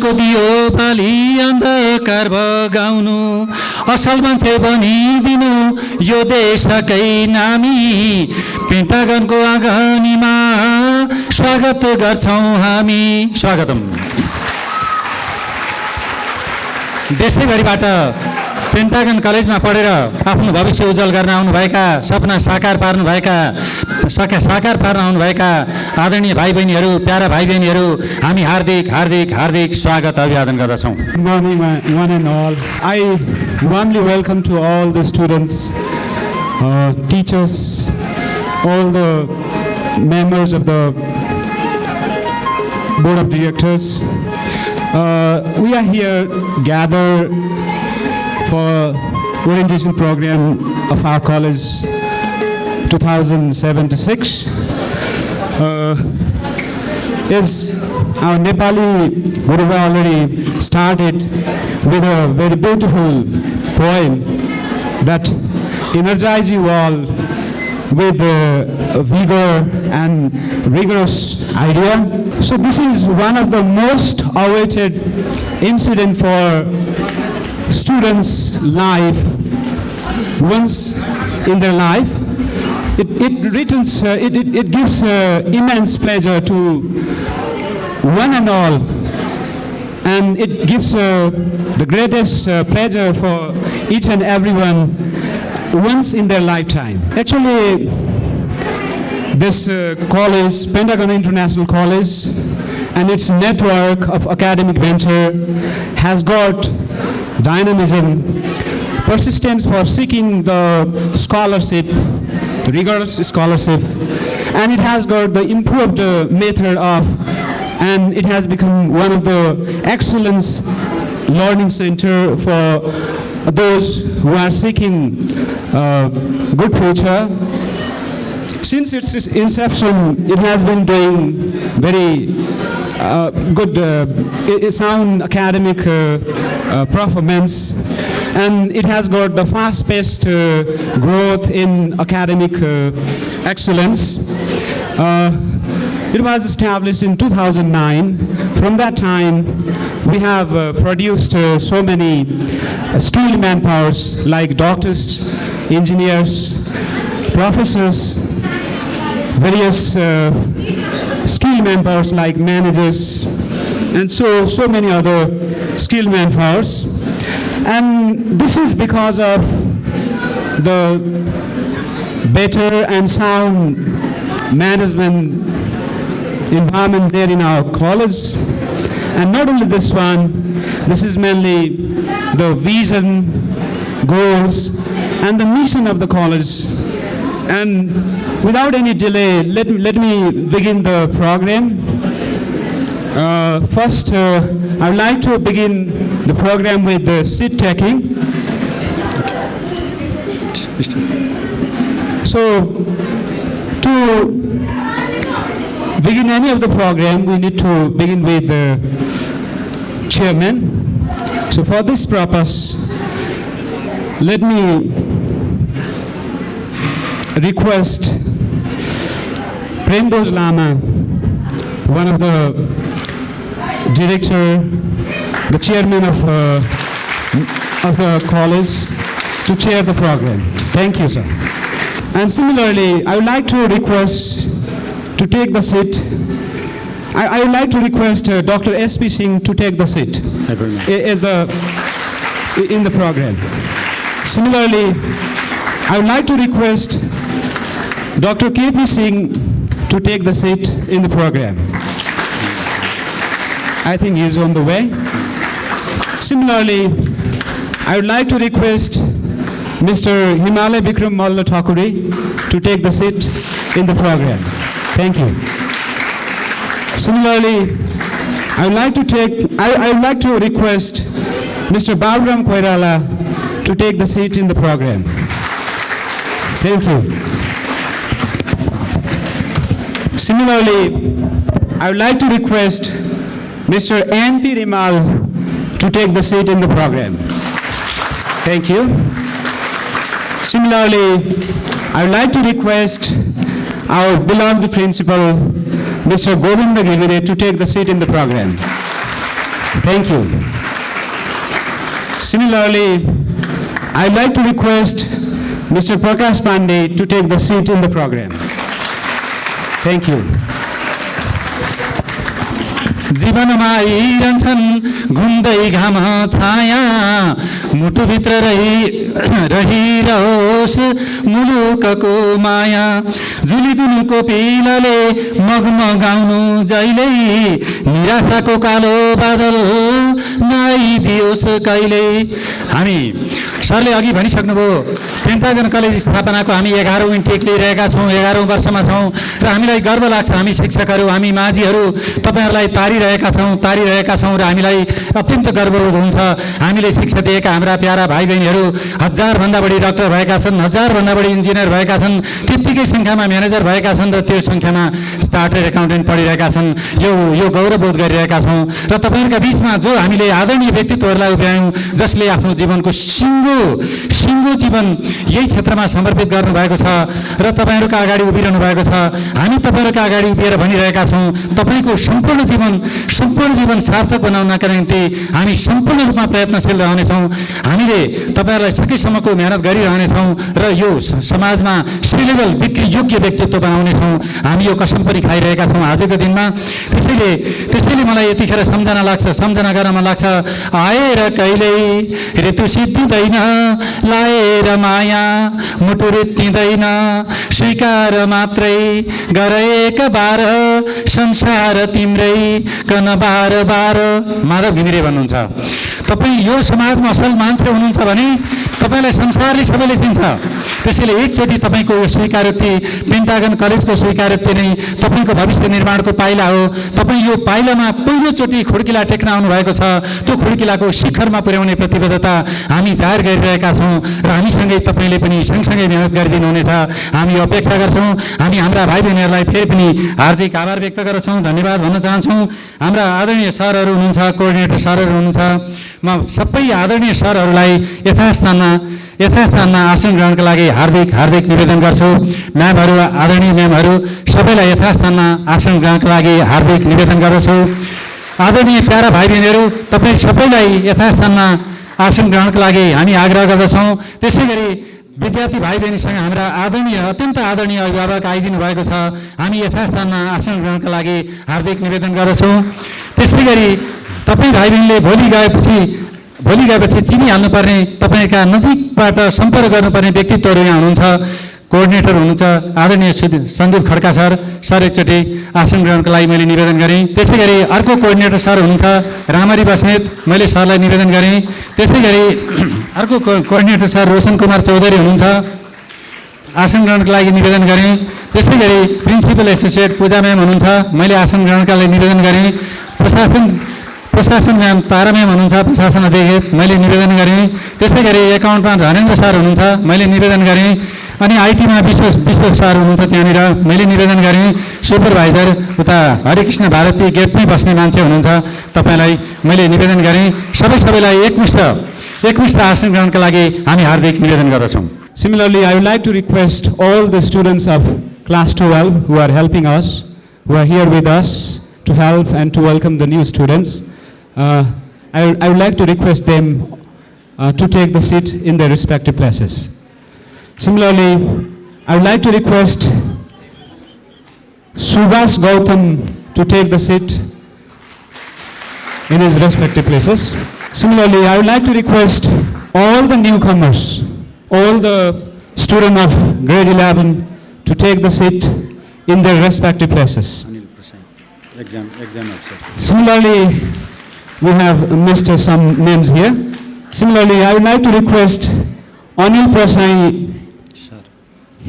ज्ञानको दियो बाली अन्धकार भगाउनु असल मान्छे बनिदिनु यो देशकै नामी पेन्टागनको आँगनीमा स्वागत गर्छौं हामी स्वागतम देशैभरिबाट पेन्टागन कलेजमा पढेर आफ्नो भविष्य उज्जवल गर्न आउनुभएका सपना साकार पार्न आउनुभएका आदरणीय भाइ बहिनीहरू प्यारा भाइ बहिनीहरू हामी हार्दिक स्वागत अभिवादन गर्दछौँ। Good morning one and all. I warmly welcome to all the students, teachers, all the members of the board of directors. We are here gathered for orientation program of our college 2076. As our Nepali Guruva already started with a very beautiful poem that energizes you all with vigor and rigorous idea. So this is one of the most awaited incident for students' life. Once in their life, it gives immense pleasure to one and all, and it gives the greatest pleasure for each and everyone once in their lifetime. Actually, this college, Pentagon International College, and its network of academic venture has got dynamism, persistence for seeking the scholarship, the rigorous scholarship, and it has got the improved method of, and it has become one of the excellence learning center for those who are seeking good future. Since its inception, it has been doing very good, sound academic performance, and it has got the fast-paced growth in academic excellence. It was established in 2009. From that time, we have produced so many skilled manpowers like doctors, engineers, professors, various skilled manpowers like managers, and so many other skilled manpowers. And this is because of the better and sound management environment there in our college. And not only this one, this is mainly the vision, goals, and the mission of the college. And without any delay, let me begin the program. First, I would like to begin the program with the seat taking. So, to begin any of the program, we need to begin with the chairman. So, for this purpose, let me request Premdoj Lama, one of the director, the chairman of the college, to chair the program. Thank you, sir. And similarly, I would like to request to take the seat. I would like to request Dr. S.P. Singh to take the seat in the program. Similarly, I would like to request Dr. K.P. Singh to take the seat in the program. I think he is on the way. Similarly, I would like to request Mr. Himalay Bikram Malla Thakuri to take the seat in the program. Thank you. Similarly, I would like to request Mr. Balram Koirala to take the seat in the program. Thank you. Similarly, I would like to request Mr. N.P. Rimal to take the seat in the program. Thank you. Similarly, I would like to request our beloved principal, Mr. Govinda Givire, to take the seat in the program. Thank you. Similarly, I'd like to request Mr. Prakash Pandey to take the seat in the program. Thank you. जीवनमा आइरहन्छन् घुम्दै घाम छाया मुटुभित्र रहिरहोस् मुलुकको माया जुलिदिनुको पिलाले मगमगाउनु जहिल्यै निराशाको कालो बादल नआइदियोस् कहिल्यै। हामी सरले अघि भनिसक्नुभयो पेन्टागन कलेज स्थापनाको हामी 11औं इन्टेक लिइरहेका छौँ, 11औं वर्षमा छौँ र हामीलाई गर्व लाग्छ। हामी शिक्षकहरू, हामी माझीहरू तपाईँहरूलाई तारिरहेका छौँ र हामीलाई अत्यन्त गर्वबोध हुन्छ। हामीले शिक्षा दिएका हाम्रा प्यारा भाइ बहिनीहरू 1000भन्दा बढी डाक्टर भएका छन्, 1000भन्दा बढी इन्जिनियर भएका छन्, त्यत्तिकै सङ्ख्यामा म्यानेजर भएका छन् र त्यो सङ्ख्यामा चार्टर्ड एकाउन्टेन्ट पढिरहेका छन्। यो गौरवबोध गरिरहेका छौँ र तपाईँहरूका बिचमा जो हामीले आदरणीय व्यक्तित्वहरूलाई उभ्यायौँ, जसले आफ्नो जीवनको सिङ्गो जीवन यही क्षेत्रमा समर्पित गर्नुभएको छ र तपाईँहरूका अगाडि उभिरहनु भएको छ। हामी तपाईँहरूका अगाडि उभिएर भनिरहेका छौँ, तपाईँको सम्पूर्ण जीवन सार्थक बनाउनका निम्ति हामी सम्पूर्ण रूपमा प्रयत्नशील रहनेछौँ। हामीले तपाईँहरूलाई सकेसम्मको मेहनत गरिरहनेछौँ र यो समाजमा सी लेभल बिक्री योग्य व्यक्तित्व बनाउनेछौँ। हामी यो कसम पनि खाइरहेका छौँ आजको दिनमा। त्यसैले मलाई यतिखेर सम्झना गर्न मन लाग्छ, आएर कहिल्यै ऋतु सिद्धिँदैन, लाएर माया मुटु रित्तिँदैन, स्वीकार मात्रै गर एक बार, संसार तिम्रै कन बार बार। माधव घिमिरे भन्नुहुन्छ, तपाईँ यो समाजमा असल मान्छे हुनुहुन्छ भने तपाईँलाई संसारले सबैले चिन्छ। त्यसैले एकचोटि तपाईँको यो स्वीकारोक्ति, पेन्टागन कलेजको स्वीकारोक्ति नै तपाईँको भविष्य निर्माणको पाइला हो। तपाईँ यो पाइलामा पहिलोचोटि खुड्किला टेक्न आउनुभएको छ। त्यो खुड्किलाको शिखरमा पुर्याउने प्रतिबद्धता हामी जाहेर गरिरहेका छौँ र हामीसँगै तपाईँले पनि सँगसँगै मेहनत गरिदिनुहुनेछ हामी अपेक्षा गर्छौँ। हामी हाम्रा भाइ बहिनीहरूलाई फेरि पनि हार्दिक आभार व्यक्त गर्छौँ, धन्यवाद भन्न चाहन्छौँ। हाम्रा आदरणीय सरहरू हुनुहुन्छ, कोअर्डिनेटर सरहरू हुनुहुन्छ, म सबै आदरणीय सरहरूलाई यथास्थानमा आसन ग्रहणका लागि हार्दिक निवेदन गर्छु। म्यामहरू, आदरणीय म्यामहरू सबैलाई यथास्थानमा आसन ग्रहणका लागि हार्दिक निवेदन गर्दछु। आदरणीय प्यारा भाइ बहिनीहरू, तपाईँ सबैलाई यथास्थानमा आसन ग्रहणका लागि हामी आग्रह गर्दछौँ। त्यसै गरी विद्यार्थी भाइ बहिनीसँग हाम्रा अत्यन्त आदरणीय अभिभावक आइदिनु भएको छ। हामी यथास्थानमा आसन ग्रहणका लागि हार्दिक निवेदन गर्दछौँ। त्यसै गरी तपाईँ भाइ बहिनीले भोलि गएपछि चिनिहाल्नुपर्ने, तपाईँका नजिकबाट सम्पर्क गर्नुपर्ने व्यक्तित्वहरू यहाँ हुनुहुन्छ। कोअर्डिनेटर हुनुहुन्छ आदरणीय सन्दीप खड्का सर एकचोटि आसन ग्रहणको लागि मैले निवेदन गरेँ। त्यसै गरी अर्को कोअर्डिनेटर सर हुनुहुन्छ रामरी बस्नेत, मैले सरलाई निवेदन गरेँ। त्यसै गरी अर्को कोअर्डिनेटर सर रोशन कुमार चौधरी हुनुहुन्छ, आसन ग्रहणको लागि निवेदन गरेँ। त्यसै गरी प्रिन्सिपल एसोसिएट पूजा म्याम हुनुहुन्छ, मैले आसन ग्रहणका लागि निवेदन गरेँ। प्रशासन म्याम तारा म्याम हुनुहुन्छ, प्रशासन अध्यक्ष, मैले निवेदन गरेँ। त्यसै गरी एकाउन्टमा धनेन्द्र सर हुनुहुन्छ, मैले निवेदन गरेँ। अनि आइटीमा विश्व सर हुनुहुन्छ, त्यहाँनिर मैले निवेदन गरेँ। सुपरभाइजर उता हरिकृष्ण भारती गेटमै बस्ने मान्छे हुनुहुन्छ, तपाईँलाई मैले निवेदन गरेँ। सबैलाई एकमुष्ट आसन ग्रहणका लागि हामी हार्दिक निवेदन गर्दछौँ। Similarly, I would like to request all the students of class 12 who are helping us, who are here with us to help and to welcome the new students. I would like to request them to take the seat in their respective places. Similarly, I would like to request Subhas Gautam to take the seat in his respective places. Similarly, I would like to request all the newcomers, all the students of grade 11 to take the seat in their respective places. Exam officer. Similarly, we have missed some names here. Similarly, I would like to request Anil Prasai,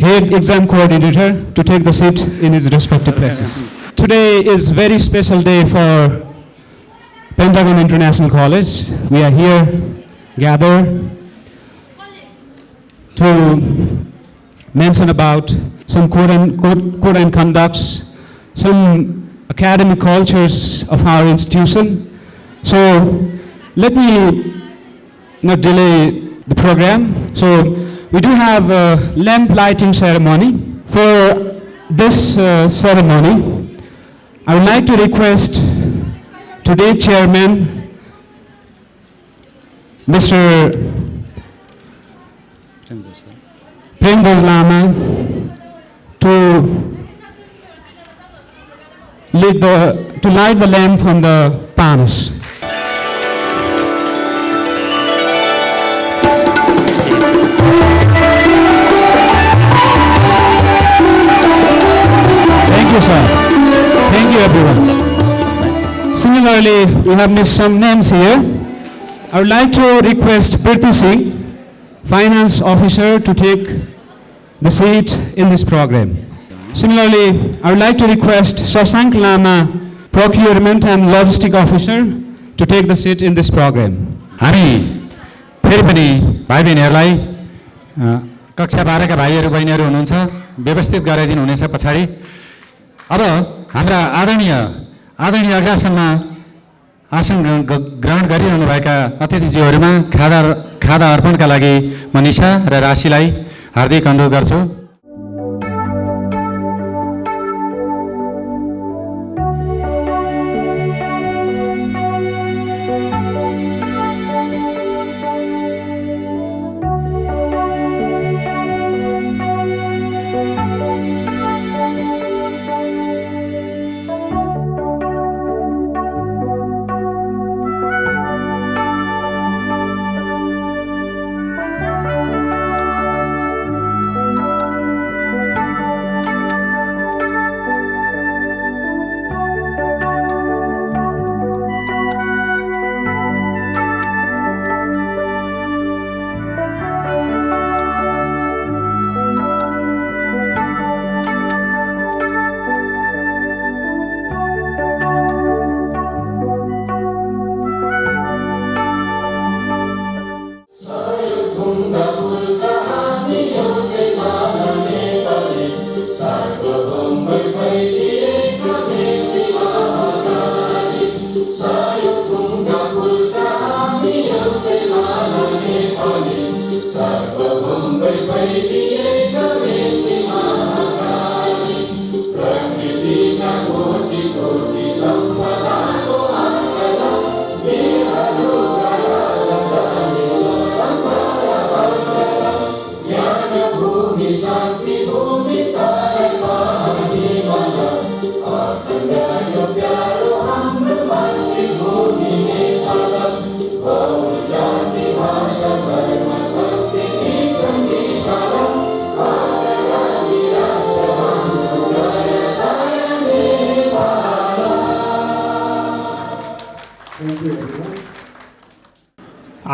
Head Exam Coordinator, to take the seat in his respective places. Today is a very special day for Pentagon International College. We are here gathered to mention about some code and conducts, some academic cultures of our institution. So let me not delay the program. So we do have a lamp lighting ceremony. For this ceremony, I would like to request today's chairman, Mr. Premdas Lama to light the lamp on the palms. Thank you, sir. Thank you, everyone. Similarly, we have missed some names here. I would like to request Priti Singh, Finance Officer, to take the seat in this program. Similarly, I would like to request Sasank Lama, Procurement and Logistic Officer, to take the seat in this program. हामी फेरि पनि भाइ बहिनीहरूलाई कक्षा 12 का भाइहरू बहिनीहरू हुनुहुन्छ व्यवस्थित गराइदिनु हुनेछ पछाडि। अब हाम्रा आदरणीय अग्रासनमा आसन ग्रहण गरिरहनुभएका अतिथिज्यूहरूमा खादा अर्पणका लागि म निशा र राशिलाई हार्दिक अनुरोध गर्छु।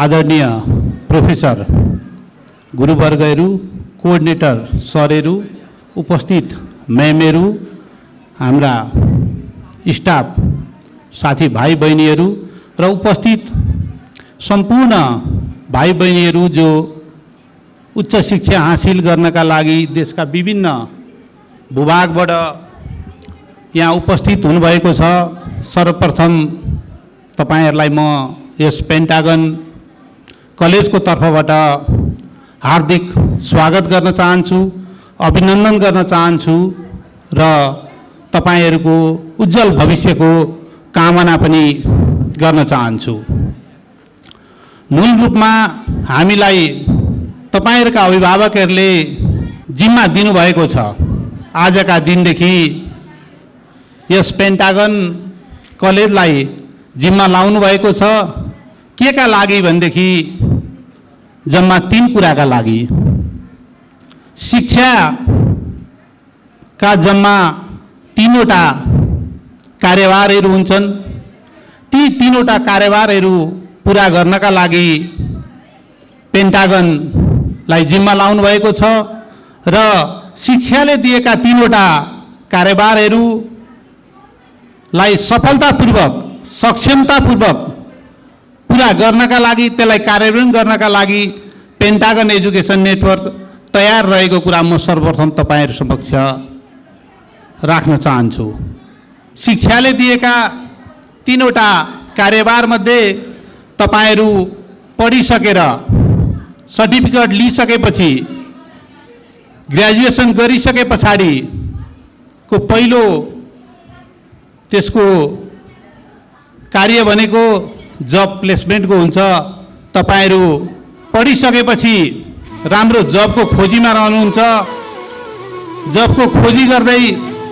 आदरणीय प्रोफेसर गुरुवर्गहरू कोअर्डिनेटर सरहरू उपस्थित म्यामहरू हाम्रा स्टाफ साथी भाइ बहिनीहरू र उपस्थित सम्पूर्ण भाइ बहिनीहरू जो उच्च शिक्षा हासिल गर्नका लागि देशका विभिन्न भूभागबाट यहाँ उपस्थित हुनुभएको छ। सर्वप्रथम तपाईहरुलाई म यस पेन्टागन कलेजको तर्फबाट हार्दिक स्वागत गर्न चाहन्छु, अभिनन्दन गर्न चाहन्छु र तपाईहरुको उज्जवल भविष्यको कामना पनि गर्न चाहन्छु। मूल रूपमा हामीलाई तपाईहरुका अभिभावकहरूले जिम्मा दिनुभएको छ। आजका दिनदेखि यस पेन्टागन कलेजलाई जिम्मा लाउनु भएको छ। के का लागि भन्देखि जम्मा 3 कुराका लागि। शिक्षा का जम्मा 3 वटा कार्यभारहरू हुन्छन्। ती 3 वटा कार्यभारहरू पूरा गर्नका लागि पेन्टागनलाई जिम्मा लाउनु भएको छ र शिक्षाले दिएका 3 वटा कार्यभारहरूलाई सफलतापूर्वक सक्षमतापूर्वक पूरा गर्नका लागि, त्यसलाई कार्यान्वयन गर्नका लागि पेन्टागन एजुकेसन नेटवर्क तयार रहेको कुरा म सर्वप्रथम तपाईहरु समक्ष राख्न चाहन्छु। शिक्षाले दिएका 3 वटा कार्यभार मध्ये तपाईहरु पढिसकेर सर्टिफिकेट लिइसकेपछि ग्रेजुएसन गरिसके पछाडि को पहिलो त्यसको कार्य भनेको जब प्लेसमेन्ट को हुन्छ। त तपाईहरू पढिसकेपछि राम्रो जबको खोजीमा रहनुहुन्छ। जबको खोजी गर्दै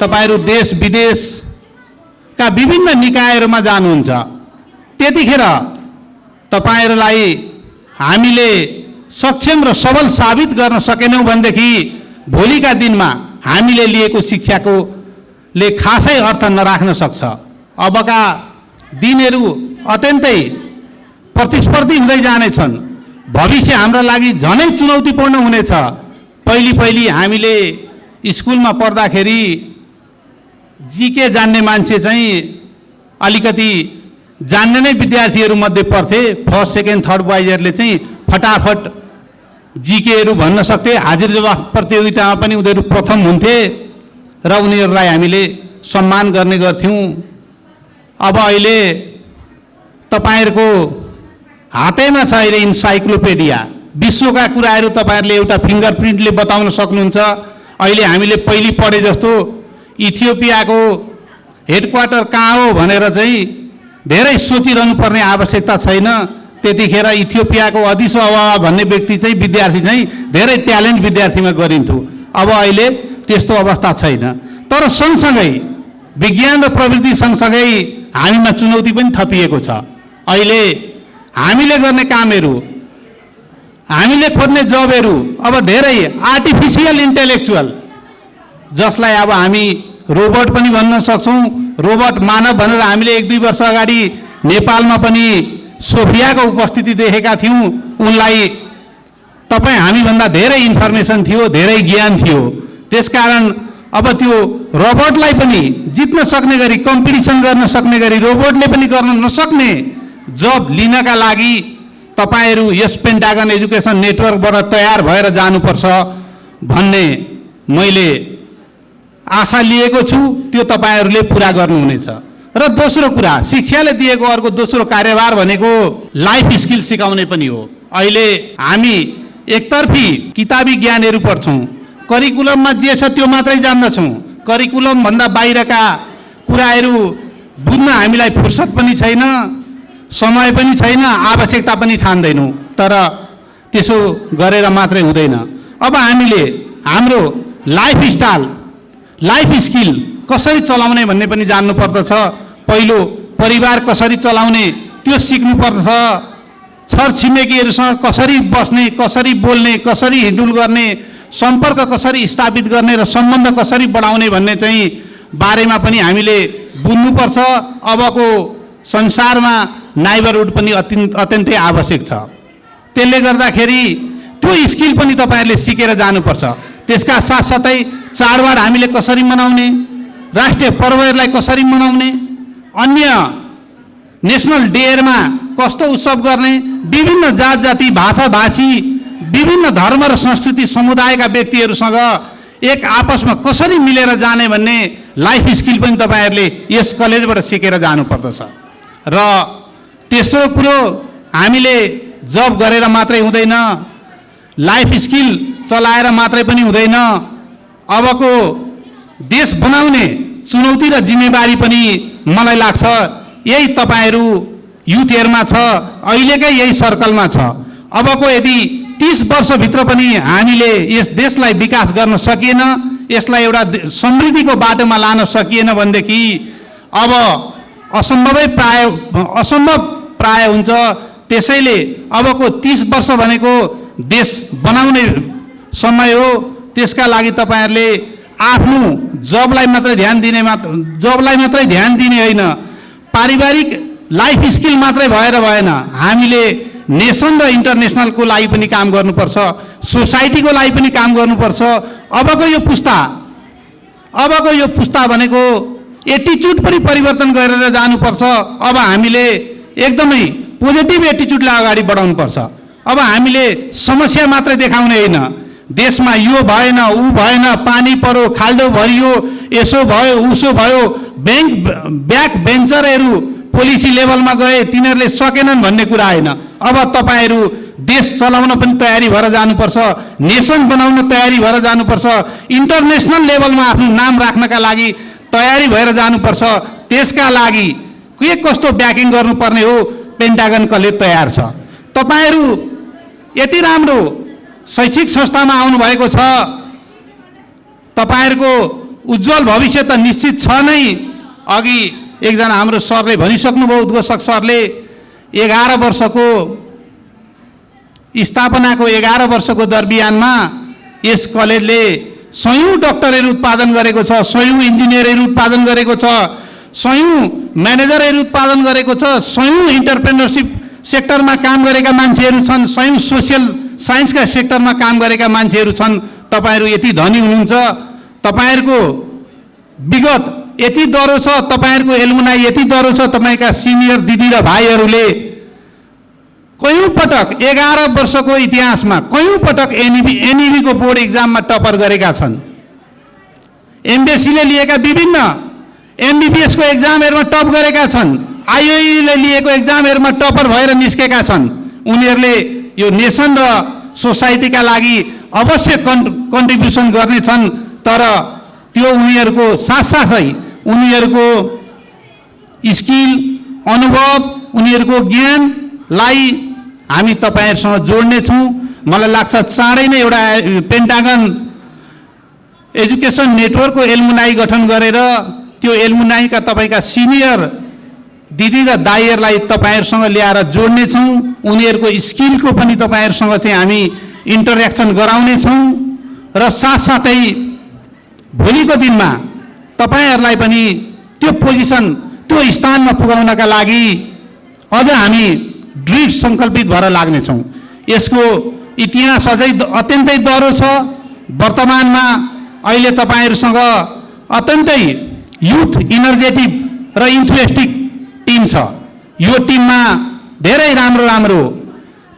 तपाईहरू देश विदेशका विभिन्न निकायहरूमा जानुहुन्छ। त्यतिखेर तपाईहरूलाई हामीले सक्षम र सबल साबित गर्न सकेनौँ भनेदेखि भोलिका दिनमा हामीले लिएको शिक्षाकोले खासै अर्थ नराख्न सक्छ। अबका दिनहरू अत्यन्तै प्रतिस्पर्धी हुँदै जानेछन्। भविष्य हाम्रा लागि झनै चुनौतीपूर्ण हुनेछ। पहिले हामीले स्कुलमा पढ्दाखेरि जीके जान्ने मान्छे चाहिँ अलिकति जान्ने नै विद्यार्थीहरू मध्ये पर्थे। फर्स्ट सेकेन्ड थर्ड बोइजहरूले चाहिँ फटाफट जीकेहरू भन्न सक्थे। हाजिर जवाफ प्रतियोगितामा पनि उनीहरू प्रथम हुन्थे र उनीहरूलाई हामीले सम्मान गर्ने गर्थ्यौँ। अब अहिले तपाईहरूको हातैमा छ अहिले इन्साइक्लोपिडिया। विश्वका कुराहरू तपाईहरूले एउटा फिङ्गरप्रिन्टले बताउन सक्नुहुन्छ। अहिले हामीले पहिले पढे जस्तो इथियोपियाको हेडक्वार्टर कहाँ हो भनेर चाहिँ धेरै सोचिरहनु पर्ने आवश्यकता छैन। त्यतिखेर इथियोपियाको अदिस अबाबा भन्ने व्यक्ति चाहिँ विद्यार्थी चाहिँ धेरै ट्यालेन्ट विद्यार्थीमा गरिन्थ्यो। अब अहिले त्यस्तो अवस्था छैन। तर सँगसँगै विज्ञान र प्रविधि सँगसँगै हामीमा चुनौती पनि थपिएको छ। अहिले हामीले गर्ने कामहरू, हामीले खोज्ने जबहरू अब धेरै आर्टिफिसियल इन्टेलेक्चुअल, जसलाई अब हामी रोबोट पनि भन्न सक्छौँ। रोबोट मानव भनेर हामीले 1-2 वर्ष अगाडि नेपालमा पनि सोफियाको उपस्थिति देखेका थियौँ। उनलाई तपाईँ हामीभन्दा धेरै इन्फर्मेसन थियो, धेरै ज्ञान थियो। त्यसकारण अब त्यो रोबोटलाई पनि जित्न सक्ने गरी, कम्पिटिसन गर्न सक्ने गरी रोबोटले पनि गर्न नसक्ने जब लिनका लागि तपाईहरू यस पेन्टागन एजुकेसन नेटवर्कबाट तयार भएर जानुपर्छ भन्ने मैले आशा लिएको छु। त्यो तपाईहरूले पुरा गर्नुहुनेछ। र दोस्रो कुरा, शिक्षाले दिएको अर्को दोस्रो कार्यभार भनेको लाइफ स्किल सिकाउने पनि हो। अहिले हामी एकतर्फी किताबी ज्ञानहरू पढ्छौँ, करिकुलममा जे छ त्यो मात्रै जान्दछौँ। करिकुलमभन्दा बाहिरका कुराहरू बुझ्न हामीलाई फुर्सद पनि छैन, समय पनि छैन, आवश्यकता पनि ठान्दैनौँ। तर त्यसो गरेर मात्रै हुँदैन। अब हामीले हाम्रो लाइफस्टाइल, लाइफ स्किल कसरी चलाउने भन्ने पनि जान्नुपर्दछ। पहिलो परिवार कसरी चलाउने त्यो सिक्नुपर्दछ। छरछिमेकीहरूसँग कसरी बस्ने, कसरी बोल्ने, कसरी हिँडुल गर्ने, सम्पर्क कसरी स्थापित गर्ने र सम्बन्ध कसरी बढाउने भन्ने चाहिँ बारेमा पनि हामीले बुझ्नुपर्छ। अबको संसारमा नाइबरहुड पनि अत्यन्तै आवश्यक छ। त्यसले गर्दाखेरि त्यो स्किल पनि तपाईहरूले सिकेर जानुपर्छ। त्यसका साथसाथै चाडबाड हामीले कसरी मनाउने, राष्ट्रिय पर्वहरूलाई कसरी मनाउने, अन्य नेसनल डेहरूमा कस्तो उत्सव गर्ने, विभिन्न जात जाति, भाषा भाषी, विभिन्न धर्म र संस्कृति समुदायका व्यक्तिहरूसँग एक आपसमा कसरी मिलेर जाने भन्ने लाइफ स्किल पनि तपाईहरूले यस कलेजबाट सिकेर जानुपर्दछ। र तेस्रो कुरो, हामीले जब गरेर मात्रै हुँदैन, लाइफ स्किल चलाएर मात्रै पनि हुँदैन। अबको देश बनाउने चुनौती र जिम्मेवारी पनि मलाई लाग्छ यही तपाईहरू युथहरूमा छ, अहिलेकै यही सर्कलमा छ। अबको यदि 30 वर्षभित्र पनि हामीले यस देशलाई विकास गर्न सकिएन, यसलाई एउटा समृद्धिको बाटोमा लान सकिएन भनेदेखि अब असम्भव प्राय हुन्छ। त्यसैले अबको 30 वर्ष भनेको देश बनाउने समय हो। त्यसका लागि तपाईहरूले आफ्नो जबलाई मात्रै ध्यान दिने होइन, पारिवारिक लाइफ स्किल मात्रै भएर भएन। हामीले नेसन र इन्टरनेसनलको लागि पनि काम गर्नुपर्छ, सोसाइटीको लागि पनि काम गर्नुपर्छ। अबको यो पुस्ता भनेको एटिच्युड पनि परिवर्तन गरेर जानुपर्छ। अब हामीले एकदमै पोजिटिभ एटिच्युडलाई अगाडि बढाउनुपर्छ। अब हामीले समस्या मात्रै देखाउने होइन, देशमा यो भएन, ऊ भएन, पानी पर्यो, खाल्डो भरियो, यसो भयो, उसो भयो, ब्याक बेन्चरहरू पोलिसी लेभलमा गए, तिनीहरूले सकेनन् भन्ने कुरा होइन। अब तपाईहरू देश चलाउन पनि तयारी भएर जानुपर्छ, नेसन बनाउन तयारी भएर जानुपर्छ, इन्टरनेसनल लेभलमा आफ्नो नाम राख्नका लागि तयारी भएर जानुपर्छ। त्यसका लागि के कस्तो ब्याकिङ गर्नुपर्ने हो पेन्टागन कलेज तयार छ। तपाईहरू यति राम्रो शैक्षिक संस्थामा आउनुभएको छ, तपाईहरूको उज्जवल भविष्य त निश्चित छ नै। अघि एकजना हाम्रो सरले भनिसक्नुभयो, उद्घोषक सरले 11 वर्षको स्थापनाको 11 वर्षको दरमियानमा यस कलेजले 100 डाक्टरहरू उत्पादन गरेको छ, 100 इन्जिनियरहरू उत्पादन गरेको छ, 100 म्यानेजरहरू उत्पादन गरेको छ, 100 इन्टरप्रेन्योरसिप सेक्टरमा काम गरेका मान्छेहरू छन्, 100 सोसियल साइन्सका सेक्टरमा काम गरेका मान्छेहरू छन्। तपाईहरू यति धनी हुनुहुन्छ, तपाईहरूको विगत यति दह्रो छ, तपाईहरूको एल्मुनाई यति दह्रो छ, तपाईँका सिनियर दिदी र भाइहरूले कयौँ पटक 11 वर्षको इतिहासमा कयौँ पटक एनइबीको बोर्ड इक्जाममा टपर गरेका छन्। एमबीएससीले लिएका विभिन्न एमबीबीएसको एक्जामहरूमा टप गरेका छन्, आइओईले लिएको एक्जामहरूमा टपर भएर निस्केका छन्। उनीहरूले यो नेसन र सोसाइटीका लागि अवश्य कन्ट्रिब्युसन गर्नेछन्, तर त्यो उनीहरूको साथसाथै उनीहरूको स्किल, अनुभव, उनीहरूको ज्ञानलाई हामी तपाईहरुसँग जोड्नेछौँ। मलाई लाग्छ चाँडै नै एउटा पेन्टागन एजुकेसन नेटवर्कको एल्मुनाई गठन गरेर त्यो एल्मुनाईका तपाईका सिनियर दिदी र दाइहरूलाई तपाईहरुसँग ल्याएर जोड्नेछौँ। उनीहरूको स्किलको पनि तपाईहरुसँग चाहिँ हामी इन्टरेक्सन गराउनेछौँ र साथसाथै भोलिको दिनमा तपाईहरुलाई पनि त्यो पोजिसन, त्यो स्थानमा पुगाउनका लागि अझ हामी दृढ सङ्कल्पित भएर लाग्नेछौँ। यसको इतिहास अझै अत्यन्तै दह्रो छ। वर्तमानमा अहिले तपाईहरुसँग अत्यन्तै युथ इनर्जेटिक र इन्थुएस्टिक टिम छ। यो टिममा धेरै राम्रो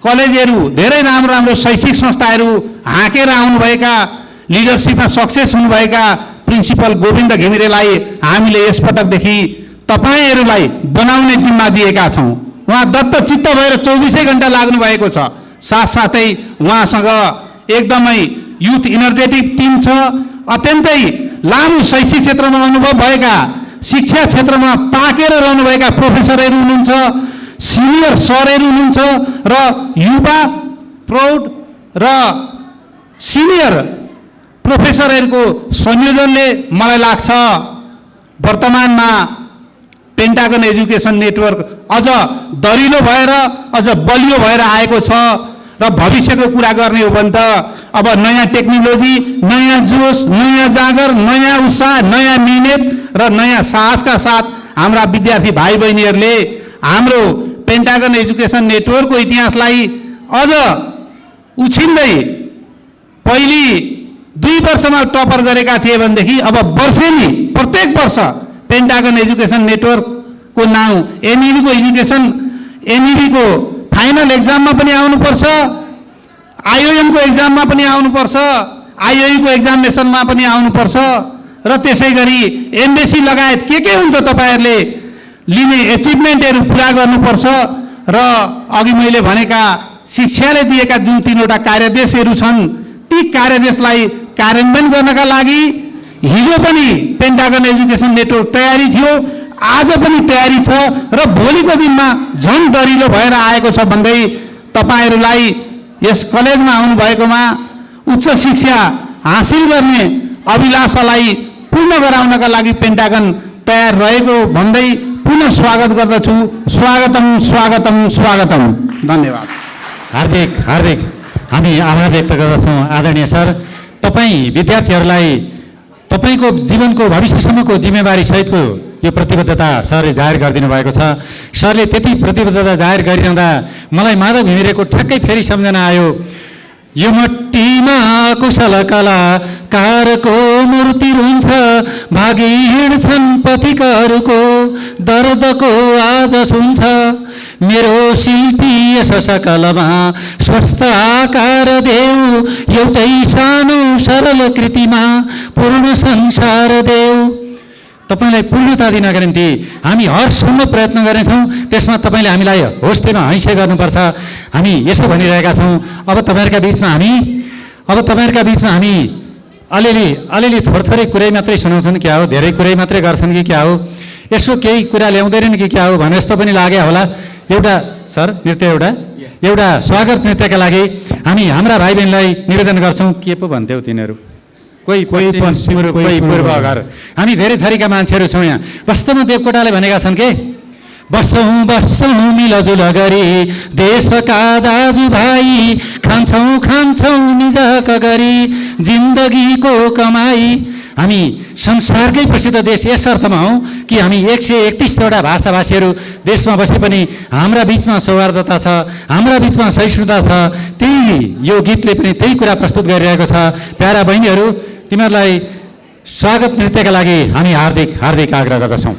कलेजहरू, धेरै राम्रो शैक्षिक संस्थाहरू हाँकेर आउनुभएका, लिडरसिपमा सक्सेस हुनुभएका प्रिन्सिपल गोविन्द घिमिरेलाई हामीले यसपटकदेखि तपाईहरुलाई बनाउने जिम्मा दिएका छौँ। उहाँ दत्तचित्त भएर 24 घण्टा लाग्नु भएको छ। साथसाथै उहाँसँग एकदमै युथ इनर्जेटिक टिम छ। अत्यन्तै लामो शैक्षिक क्षेत्रमा अनुभव भएका, शिक्षा क्षेत्रमा पाकेर रहनुभएका प्रोफेसरहरू हुनुहुन्छ, सिनियर सरहरू हुनुहुन्छ र युवा, प्रौढ र सिनियर प्रोफेसरहरूको संयोजनले मलाई लाग्छ वर्तमानमा पेन्टागन एजुकेसन नेटवर्क अझ दरिलो भएर, अझ बलियो भएर आएको छ। र भविष्यको कुरा गर्ने हो भने त अब नयाँ टेक्नोलोजी, नयाँ जोश, नयाँ जागर, नयाँ उत्साह, नयाँ मिहिनेत र नयाँ साहसका साथ हाम्रा विद्यार्थी भाइ बहिनीहरूले हाम्रो पेन्टागन एजुकेसन नेटवर्कको इतिहासलाई अझ उछिन्दै पहिले 2 वर्षमा टपर गरेका थिए भनेदेखि अब वर्षेनी प्रत्येक वर्ष पेन्टागन एजुकेसन नेटवर्कको नाउँ एनइबीको फाइनल एक्जाममा पनि आउनुपर्छ, आइओएमको एक्जाममा पनि आउनुपर्छ, आइओईको एक्जामिनेसनमा पनि आउनुपर्छ र त्यसै गरी एमबीसी लगायत के हुन्छ तपाईहरुले लिने एचिभमेन्टहरू पुरा गर्नुपर्छ। र अघि मैले भनेका शिक्षाले दिएका जुन 3वटा कार्यदेशहरू छन्, ती कार्यदेशलाई कार्यान्वयन गर्नका लागि हिजो पनि पेन्टागन एजुकेसन नेटवर्क तयारी थियो, आज पनि तयारी छ र भोलिको दिनमा झन् दरिलो भएर आएको छ भन्दै तपाईहरुलाई यस कलेजमा आउनु भएकोमा, उच्च शिक्षा हासिल गर्ने अभिलाषालाई पूर्ण गराउनका लागि पेन्टागन तयार रहेको भन्दै पुनः स्वागत गर्दछु। स्वागतम स्वागतम स्वागतम। धन्यवाद। हार्दिक हामी आभार व्यक्त गर्दछौँ। आदरणीय सर, तपाईँ विद्यार्थीहरूलाई तपाईँको जीवनको भविष्यसम्मको जिम्मेवारी सहितको यो प्रतिबद्धता सरले जाहेर गरिदिनु भएको छ। सरले त्यति प्रतिबद्धता जाहेर गरिरहँदा मलाई माधव घिमिरेको ठ्याक्कै फेरि सम्झना आयो। यो मट्टीमा कुशल कलाकारको मूर्ति रुन्छ, भागी हिँड्छन् पथिकहरूको दर्दको आज सुन्छ। मेरो शिल्पी यस सकलमा स्वस्थ आकार देऊ, एउटै सानो सरल कृतिमा पूर्ण संसार देऊ। तपाईलाई पूर्णता दिनका निम्ति हामी हरसम्म प्रयत्न गर्नेछौँ। त्यसमा तपाईँले हामीलाई होस्टेमा हैसियत गर्नुपर्छ। हामी यसो भनिरहेका छौँ, अब तपाईँहरूका बिचमा हामी अलिअलि थोरै कुरै मात्रै सुनाउँछन् क्या हो, धेरै कुरै मात्रै गर्छन् कि क्या हो, यसो केही कुरा ल्याउँदैनन् कि क्या हो भने जस्तो पनि लाग्यो होला। एउटा सर नृत्य एउटा एउटा स्वागत नृत्यका लागि हामी हाम्रा भाइ बहिनीलाई निवेदन गर्छौँ। के पो भन्थ्यौ तिनीहरू? कोही पश्चिम, कोही पूर्व घर। हामी धेरै थरीका मान्छेहरू छौँ यहाँ। वास्तवमा देवकोटाले भनेका छन् के, बस्छौँ बस्छौँ मिलजुल गरी देशका दाजुभाइ, खान्छौँ निजक गरी जिन्दगीको कमाई। हामी संसारकै प्रसिद्ध देश यस अर्थमा हौँ कि हामी 131वटा भाषाभाषीहरू देशमा बसे पनि हाम्रा बिचमा सौहार्दता छ, हाम्रा बिचमा सहिष्णुता छ। त्यही यो गीतले पनि त्यही कुरा प्रस्तुत गरिरहेको छ। प्यारा बहिनीहरू, तिमीहरूलाई स्वागत नृत्यका लागि हामी हार्दिक हार्दिक आग्रह गर्दछौँ।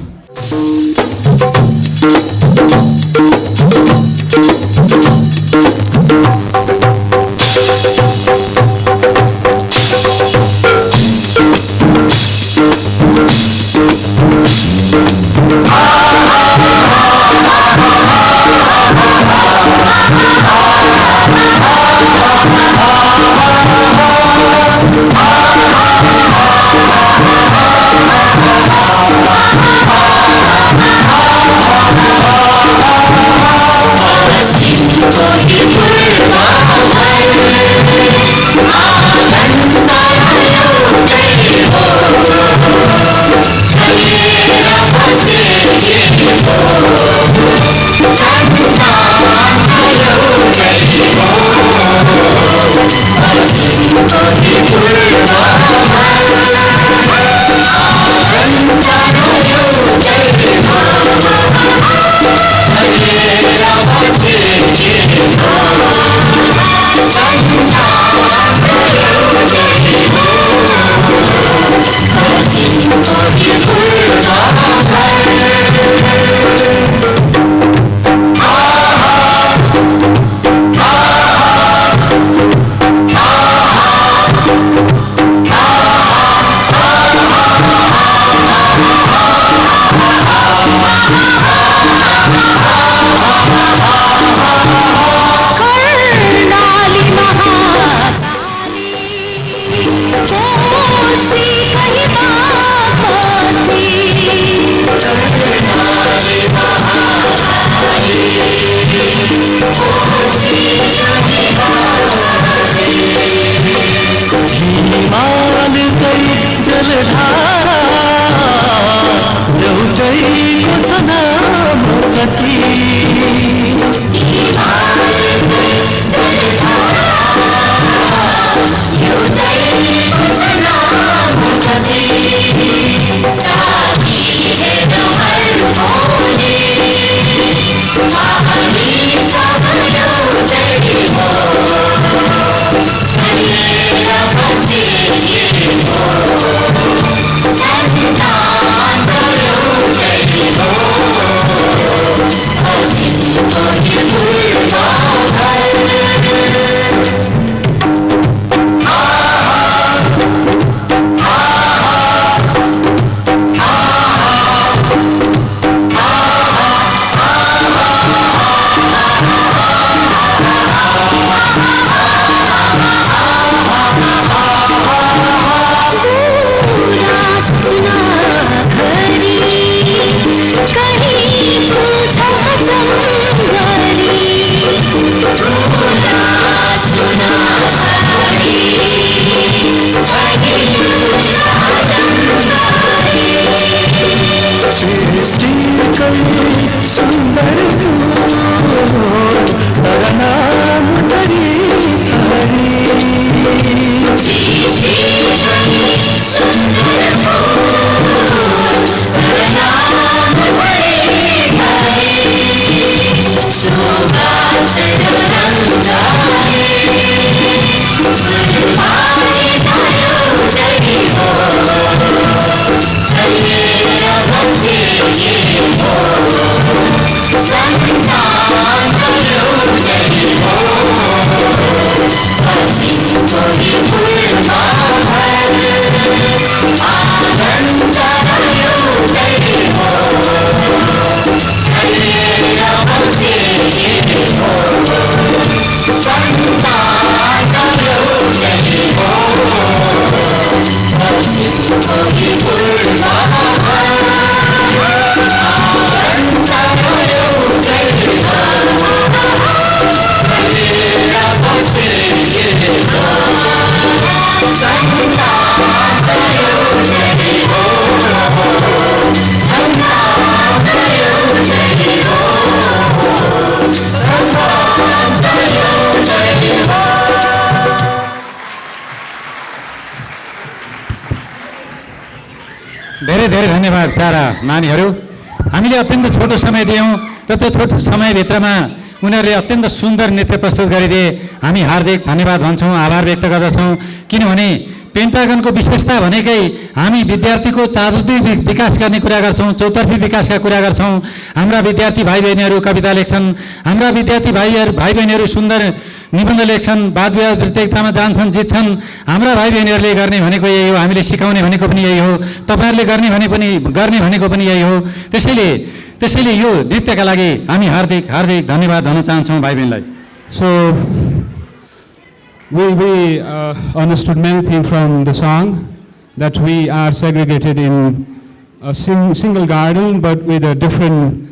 Sun प्यारा नानीहरू, हामीले अत्यन्त छोटो समय दियौँ र त्यो छोटो समयभित्रमा उनीहरूले अत्यन्त सुन्दर नृत्य प्रस्तुत गरिदिए। हामी हार्दिक धन्यवाद भन्छौँ, आभार व्यक्त गर्दछौँ। किनभने पेन्टागनको विशेषता भनेकै हामी विद्यार्थीको चातुर्दिक विकास गर्ने कुरा गर्छौँ, चौतर्फी विकासका कुरा गर्छौँ। हाम्रा विद्यार्थी भाइ बहिनीहरू कविता लेख्छन्, हाम्रा विद्यार्थी भाइ बहिनीहरू सुन्दर निबन्ध लेख्छन्, वाद विवाद प्रतियोगितामा जान्छन्, जित्छन्। हाम्रा भाइ बहिनीहरूले गर्ने भनेको यही हो, हामीले सिकाउने भनेको पनि यही हो, तपाईँहरूले गर्ने भनेको पनि यही हो। त्यसैले यो नृत्यका लागि हामी हार्दिक हार्दिक धन्यवाद भन्न चाहन्छौँ भाइ बहिनीलाई। So we understood many things from the song, that we are segregated in a single garden, but with a different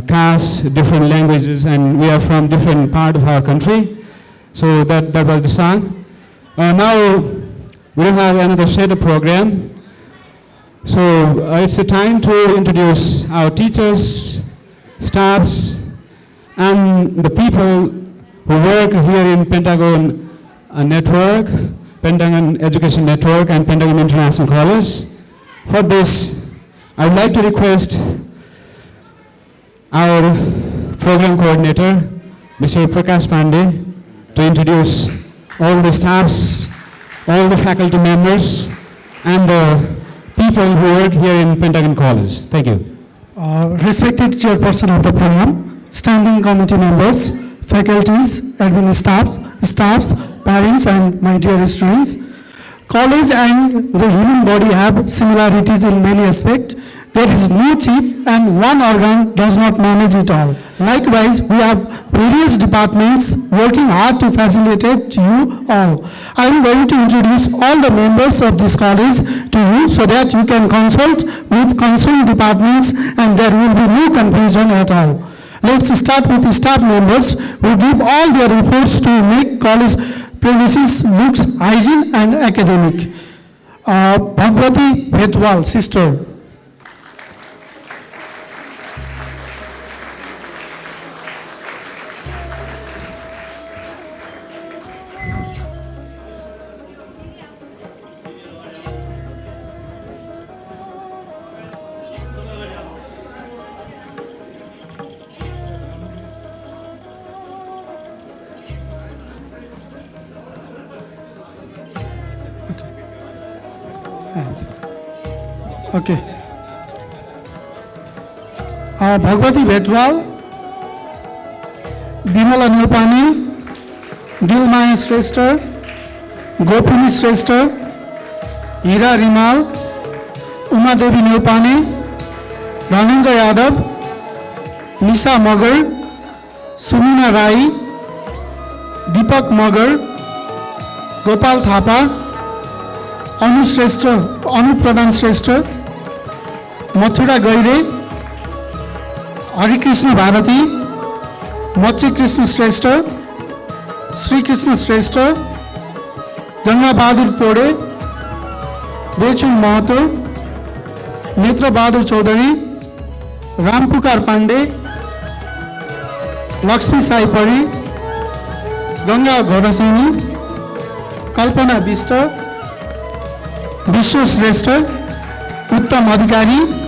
castes, different languages, and we are from different part of our country. So that was the song. Now we will have another set of program. So it's the time to introduce our teachers, staffs, and the people who work here in Pentagon Network, Pentagon Education Network, and Pentagon International College. For this, I would like to request our program coordinator, Mr. Prakash Pandey, to introduce all the staffs, all the faculty members, and the people who work here in Pentagon College. Thank you. Respected chairperson of the program, standing committee members, faculties, admin staffs, parents, and my dear students. College and the human body have similarities in many aspects. There is no chief and one organ does not manage it all. Likewise, we have various departments working hard to facilitate you all. I am going to introduce all the members of this college to you so that you can consult with concerned departments and there will be no confusion at all. Let's start with the staff members who give all their efforts to make college premises looks hygiene and academic. Bhagwati Bhetwal, sister. Okay. Bhagwati Bhetwal, Bimala Nirpani, Dilmaya Shrestha, Gopini Shrestha, Hira Rimal, Uma Devi Nirpani, Dhanendra Yadav, Nisha Magar, Sumina Rai, Deepak Magar, Gopal Thapa, Anu Shrestha, Anu Pradhan Shrestha, Mathura Gaire, Hari Krishna Bharati, Machi Krishna Shrestha, Sri Krishna Shrestha, Ganga Bahadur Pode, Bechun Mahato, Netra Bahadur Chaudhary, Rampukar Pandey, Lakshmi Sai Pari, Ganga Ghodasani, Kalpana Bista, Vishwa Shrestha, Uttam Adhikari,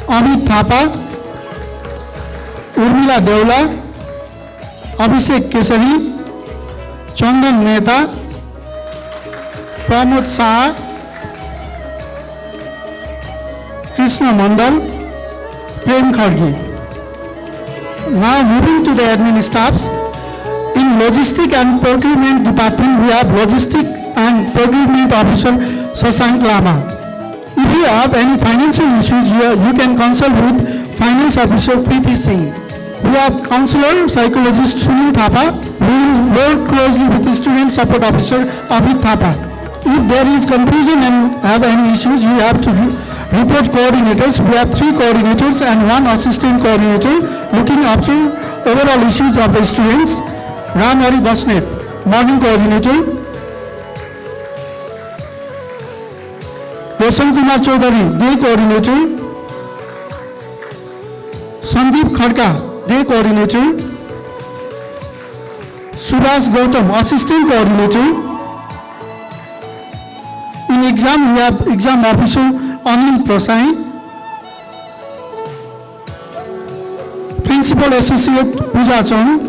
Amit Thapa, Urmila Deula, Abhishek Kesari, Chandan Mehta, Pramod Shah, Krishna Mandal, Prem Kharge. Now moving to the admin staffs. In Logistic and Procurement Department, we have Logistic and Procurement Officer Sasank Lama. If you have any financial issues, you can consult with Finance Officer Preeti Singh. We have Counselor Psychologist Sunil Thapa. We will work closely with the Student Support Officer Abhit Thapa. If there is confusion and have any issues, you have to report coordinators. We have 3 coordinators and 1 assistant coordinator looking after overall issues of the students. Ram Hari Basnet, morning coordinator. Roshan Kumar Chaudhary, day coordinator. Sandeep Khadka, day coordinator. Subhas Gautam, assistant coordinator. In exam, we have exam officer Anil Prasai. Principal Associate Pooja Chand,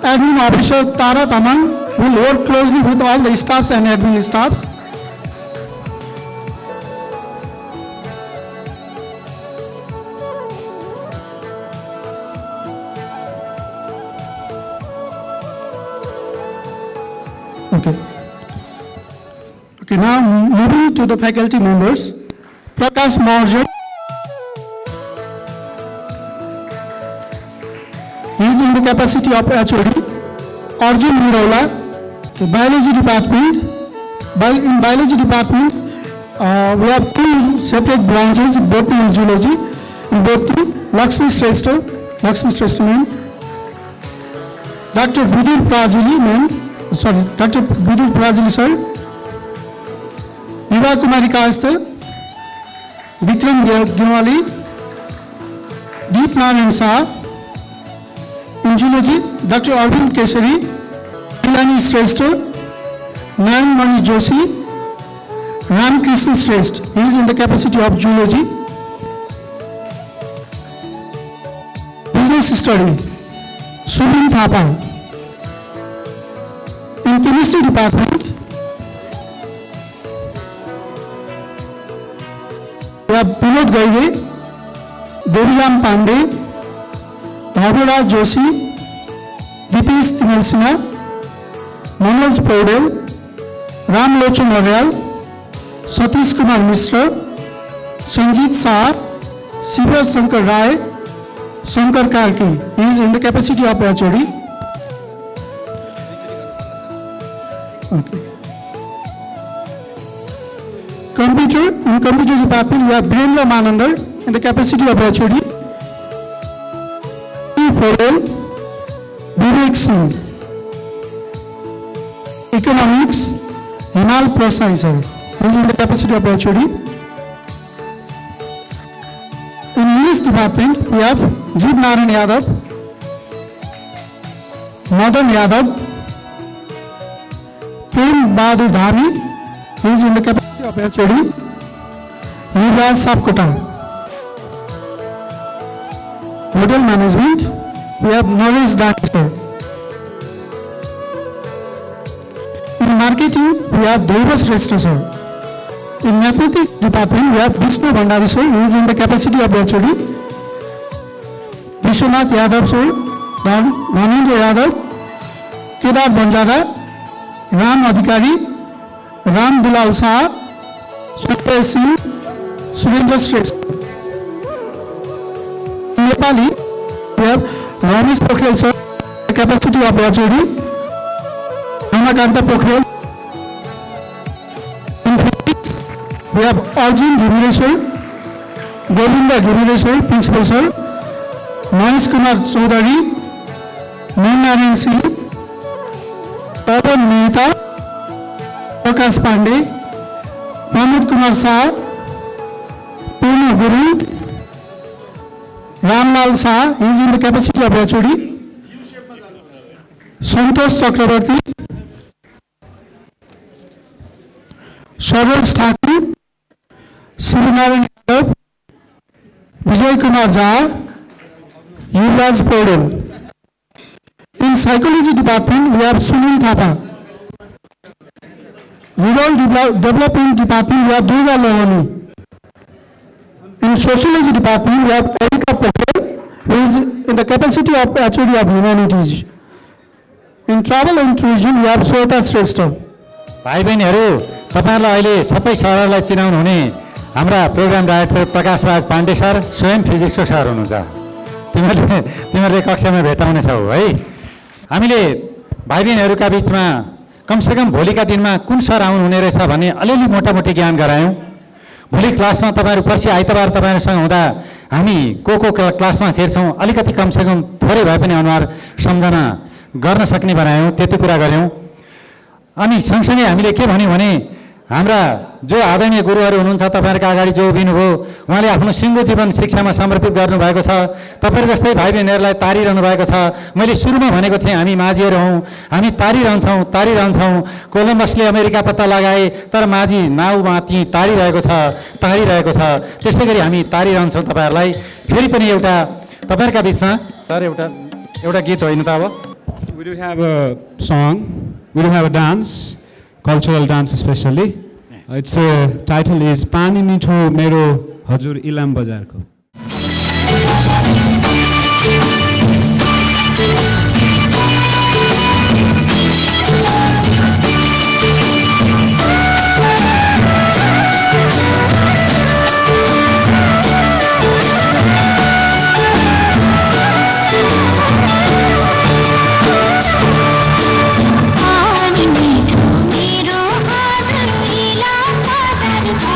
Admin Officer Tara Taman will work closely with all the staffs and admin staffs. Okay, now moving to the faculty members. Prakash Maurya, he is in the capacity of HOD. Arjun Miraula, the biology department. In biology department, we have two separate branches, botany and zoology. In botany, Lakshmi Shrestha ma'am. Dr. Vidur Prajuli ma'am, Dr. Vidur Prajuli sir. Niva Kumari Kasta, Vikram Ginwali, Deep Narayan Shah. In zoology, Dr. Arvind Kesari, Ilani Shrestha, Nayan Mani Joshi, Ram Krishna Shrestha. He is in the capacity of zoology. Business study, Subin Thapa. In chemistry department, we have Vinod Gaide, Deviram Pandey, Bhaviraj Joshi, Dipesh Tinal, Manoj Paudel, Ram Lochan Aryal, Satish Kumar Mishra, Sanjeet Shah, Shiva Shankar Rai, Shankar Karki. He is in the capacity of HOD. Okay. In computer department, we have Brendra Manandar in the capacity of HOD. Paudel, Vivek Singh. Economics, Himal Prasai sir. He is in the capacity of HOD. In English department, we have Jeev Narayan Yadav, Madan Yadav, Prem Bahadur Dhami. He is in the capacity of HOD. Yuvraj Sapkota. Hotel management, we have Naresh Dakar. In marketing, we have Devas Shrestha sir. In mathematics department, we have Vishnu Bhandari sir. He is in the capacity of HOD. Vishwanath Yadav sir, Dhanendra Yadav, Kedar Banjara, Ram Adhikari, Ram Dulal Shah, Shankar Singh, Surendra Shrestha. In Nepali, we have Ramesh Pokhrel sir, the capacity of HOD, Ramakanta Pokhrel. In physics, we have Arjun Gimire sir, Govinda Gimire sir, principal sir, Manish Kumar Chaudhary, Narayan Singh, Pavan Mehta, Prakash Pandey, Pramod Kumar Shah, Purna Guru, Ramlal Shah, he is in the capacity of HOD. Santosh Chakrabarti, Saroj Thakur, Srinarayan Yadav, Vijay Kumar Jha, Yuvraj Paudel. In psychology department, we have Sunil Thapa. Rural development department, we have Durga Lohani. In sociology department, we have Erika Pokhel, who is in the capacity of HOD of humanities. In travel and tourism, we have Sweta Shrestha. भाइ बहिनीहरू, तपाईहरुलाई अहिले सबै सरहरूलाई चिनाउनु हुने हाम्रा programme director Prakash Raj Pandey sir स्वयं फिजिक्सको sir हुनुहुन्छ। तिमीहरूले कक्षामा भेटाउने छौ है। हामीले भाइ बहिनीहरूका बीचमा कमसेकम भोलिका दिनमा कुन सर आउनुहुने रहेछ भन्ने अलिअलि मोटामोटी ज्ञान गरायौँ। भोलि क्लासमा तपाईहरु पर्सि आइतबार तपाईहरुसँग हुँदा हामी को क्लासमा छिर्छौँ अलिकति कमसेकम थोरै भए पनि अनुहार सम्झना गर्न सक्ने बनायौँ, त्यति कुरा गर्यौँ। अनि सँगसँगै हामीले के भन्यौँ भने हाम्रा जो आदरणीय गुरुहरू हुनुहुन्छ तपाईँहरूका अगाडि जो उभिनुभयो उहाँले आफ्नो सिङ्गो जीवन शिक्षामा समर्पित गर्नुभएको छ। तपाईँहरू जस्तै भाइ बहिनीहरूलाई तारिरहनु भएको छ। मैले सुरुमा भनेको थिएँ हामी माझीहरू हौँ, हामी तारिरहन्छौँ। कोलम्बसले अमेरिका पत्ता लगाए तर माझी नाउमा ती तारिरहेको छ। त्यसै गरी हामी तारिरहन्छौँ तपाईँहरूलाई। फेरि पनि एउटा तपाईँहरूका बिचमा सर एउटा गीत होइन त अब We do have a song, we do have a dance, cultural dance especially. Its title is Pani Mitho Mero Hazur Ilam Bazarko. Pani mitho mero hazar ilam bazar ko.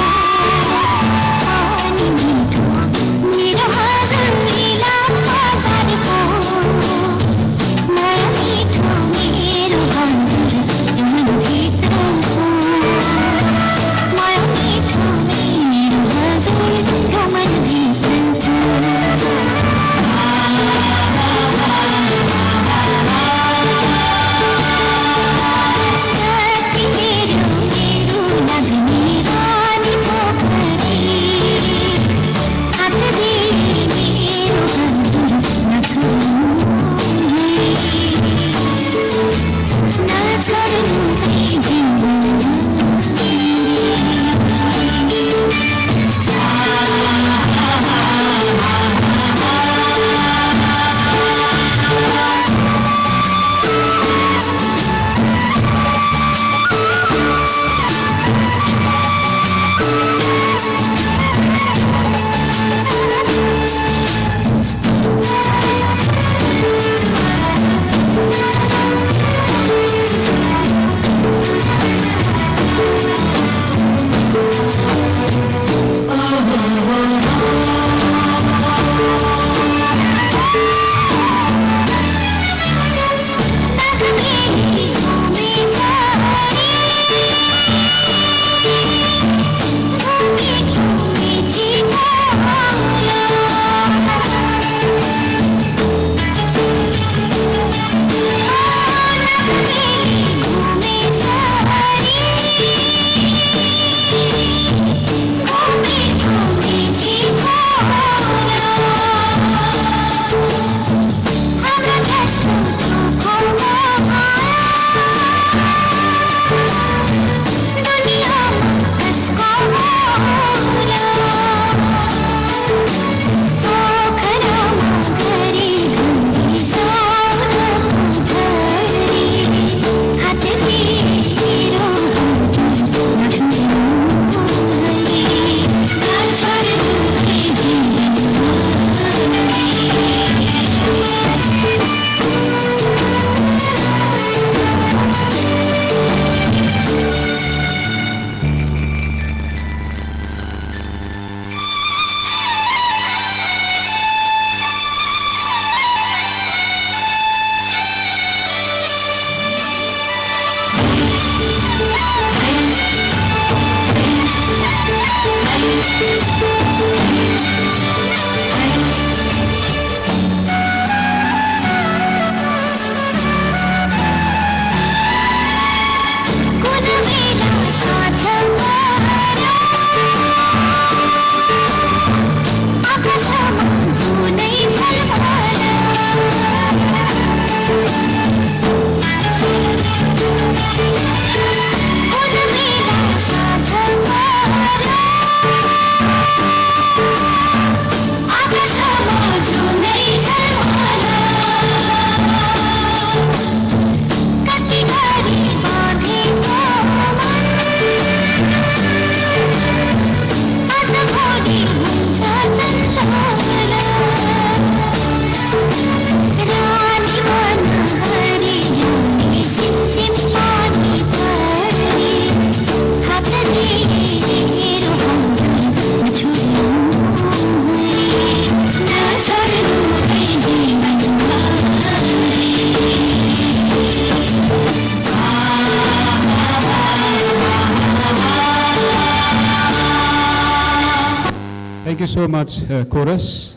Thank you so much, chorus.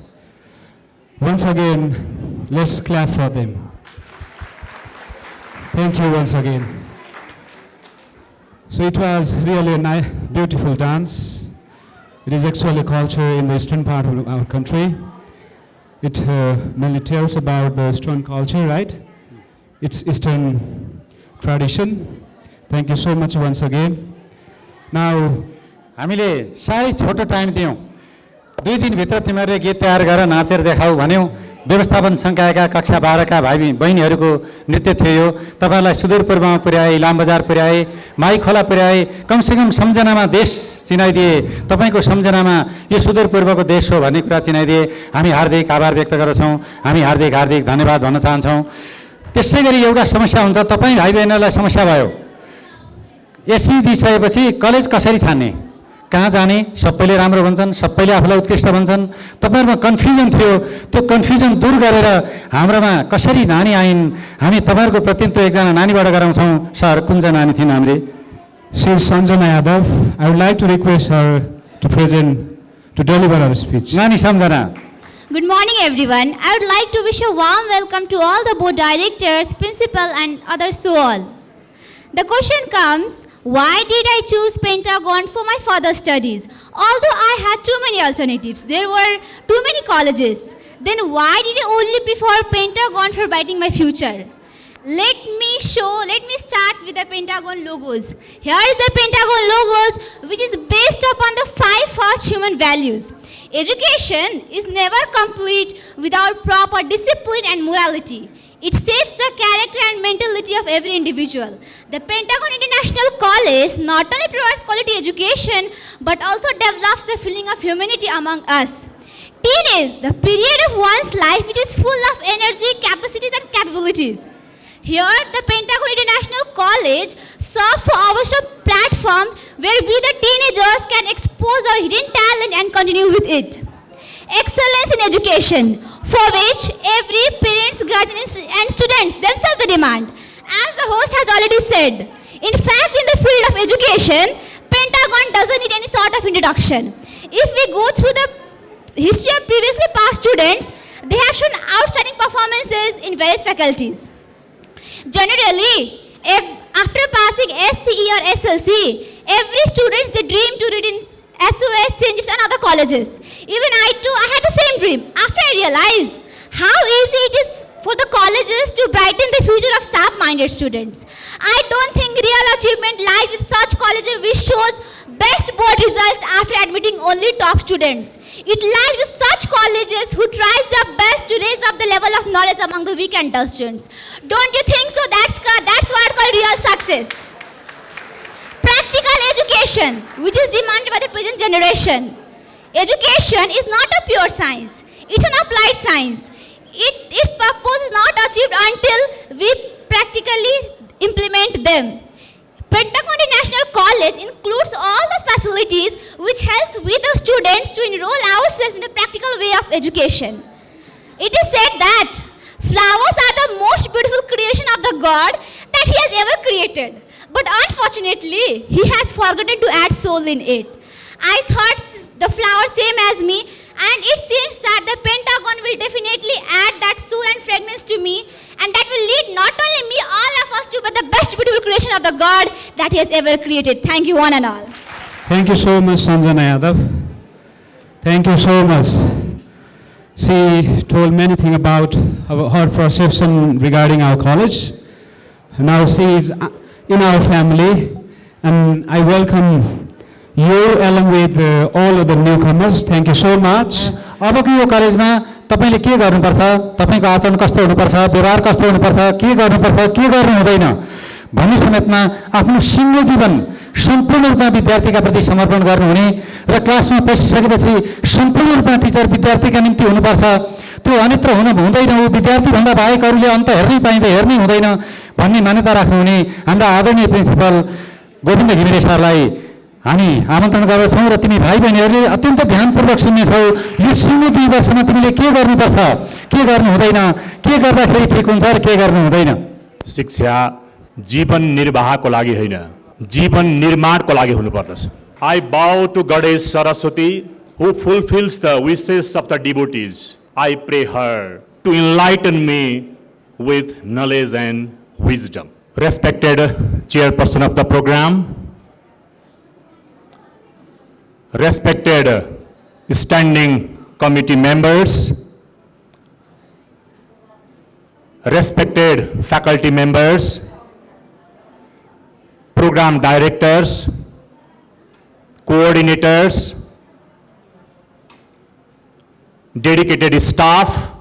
Once again, let's clap for them. Thank you once again. So it was really a beautiful dance. It is actually a culture in the eastern part of our country. It mainly tells about the stone culture, right? It's eastern tradition. Thank you so much once again. Now, हामीले साह्रै छोटो time दियौँ 2 दिनभित्र तिमीहरूले गीत तयार गरेर नाचेर देखाऊ भन्यौँ व्यवस्थापन सङ्कायका कक्षा 12 का भाइ बहिनीहरूको नृत्य थियो यो तपाईँलाई सुदूरपूर्वमा पुर्याए इलाम बजार पुर्याए माई खोला पुर्याए कमसेकम सम्झनामा देश चिनाइदिए तपाईँको सम्झनामा यो सुदूरपूर्वको देश हो भन्ने कुरा चिनाइदिए हामी हार्दिक आभार व्यक्त गर्छौँ हामी हार्दिक धन्यवाद भन्न चाहन्छौँ त्यसै गरी एउटा समस्या हुन्छ तपाईँ भाइ बहिनीहरूलाई समस्या भयो एससी दिइसकेपछि कलेज कसरी छान्ने कहाँ जाने सबैले राम्रो भन्छन् सबैले आफूलाई उत्कृष्ट भन्छन् तपाईहरुमा कन्फ्युजन थियो त्यो कन्फ्युजन दूर गरेर हाम्रोमा कसरी नानी आइन् हामी तपाईहरुको प्रतिनिधित्व एकजना नानीबाट गराउँछौँ सर कुन चाहिँ नानी थिइन् हाम्रो Sri Sanjana Yadav, I would like to request her to deliver her speech. नानी सम्झना Good morning everyone. I would like to wish a warm welcome to all the board directors, principal and others so all. The question comes, why did I choose Pentagon for my further studies? Although I had too many alternatives, there were too many colleges. Then why did I only prefer Pentagon for writing my future? Let me start with the Pentagon logos. Here is the Pentagon logos, which is based upon the 5 first human values. Education is never complete without proper discipline and morality. It shapes the character and mentality of every individual. The Pentagon International College not only provides quality education, but also develops the feeling of humanity among us. Teen is the period of one's life which is full of energy, capacities and capabilities. Here, the Pentagon International College serves as a platform where we the teenagers can expose our hidden talent and continue with it. Excellence in education, for which every parents, guardians and students themselves demand. As the host has already said, in fact in the field of education, Pentagon doesn't need any sort of introduction. If we go through the history of previously past students, they have shown outstanding performances in various faculties. Generally, after passing SCE or SLC, every student they dream to read in SOS, St. James and other colleges. Even I too, I had the same dream. After I realized how easy it is for the colleges to brighten the future of sharp-minded students. I don't think real achievement lies with such colleges which shows best board results after admitting only top students. It lies with such colleges who tries their best to raise up the level of knowledge among the weak and dull students. Don't you think so? That's what called real success. Practical education, which is demanded by the present generation. Education is not a pure science. It's an applied science. Its purpose is not achieved until we practically implement them. Pentagon International College includes all those facilities which helps we the students to enroll ourselves in the practical way of education. It is said that flowers are the most beautiful creation of the God that He has ever created. But unfortunately, He has forgotten to add soul in it. I thought the flower same as me, and it seems that the Pentagon will definitely add that soul and fragrance to me, and that will lead not only me, all of us to, but the best beautiful creation of the God that He has ever created. Thank you one and all. Thank you so much, Sanjana Yadav. Thank you so much. She told many things about her perception regarding our college. Now she is in our family, and I welcome you along with all of the newcomers. Thank you so much. अबको यो कलेजमा तपाईले के गर्नुपर्छ तपाईको आचरण कस्तो हुनुपर्छ व्यवहार कस्तो हुनुपर्छ के गर्नुपर्छ के गर्नु हुँदैन भन्ने समेतमा आफ्नो सिङ्गो जीवन सम्पूर्ण रूपमा विद्यार्थीका प्रति समर्पण गर्नुहुने र क्लासमा पसिसकेपछि सम्पूर्ण रूपमा टिचर विद्यार्थीका निम्ति हुनुपर्छ त्यो अन्यत्र हुन हुँदैन ऊ विद्यार्थी भन्दा बाहेक अरूले अन्त हेर्नै हुँदैन भन्ने मान्यता राख्नुहुने हाम्रा आदरणीय प्रिन्सिपल गोविन्द घिमिरे सरलाई हामी आमन्त्रण गर्दछौँ र तिमी भाइ बहिनीहरूले अत्यन्त ध्यानपूर्वक सुन्नेछौ यो सिङ्गो 2 वर्षमा तिमीले के गर्नुपर्छ के गर्नु हुँदैन के गर्दाखेरि ठिक हुन्छ र के गर्नु हुँदैन शिक्षा जीवन निर्वाहको लागि होइन जीवन निर्माणको लागि हुनुपर्दछ। I bow to Goddess Saraswati who fulfills the wishes of the devotees. I pray her to enlighten me with knowledge and wisdom. Respected chairperson of the program, respected standing committee members, respected faculty members, program directors, coordinators, dedicated staff,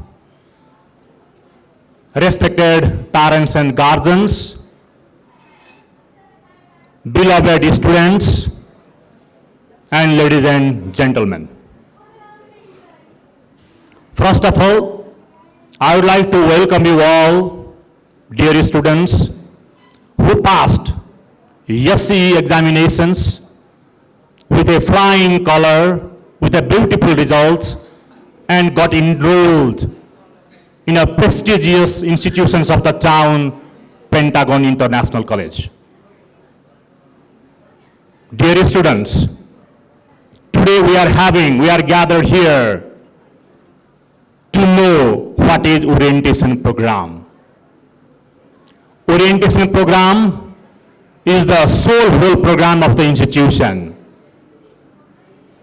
respected parents and guardians, beloved students, and ladies and gentlemen. First of all, I would like to welcome you all, dear students, who passed SCE examinations with a flying color, with a beautiful result, and got enrolled in a prestigious institutions of the town, Pentagon International College. Dear students, today we are gathered here to know what is orientation program. Orientation program is the sole whole program of the institution.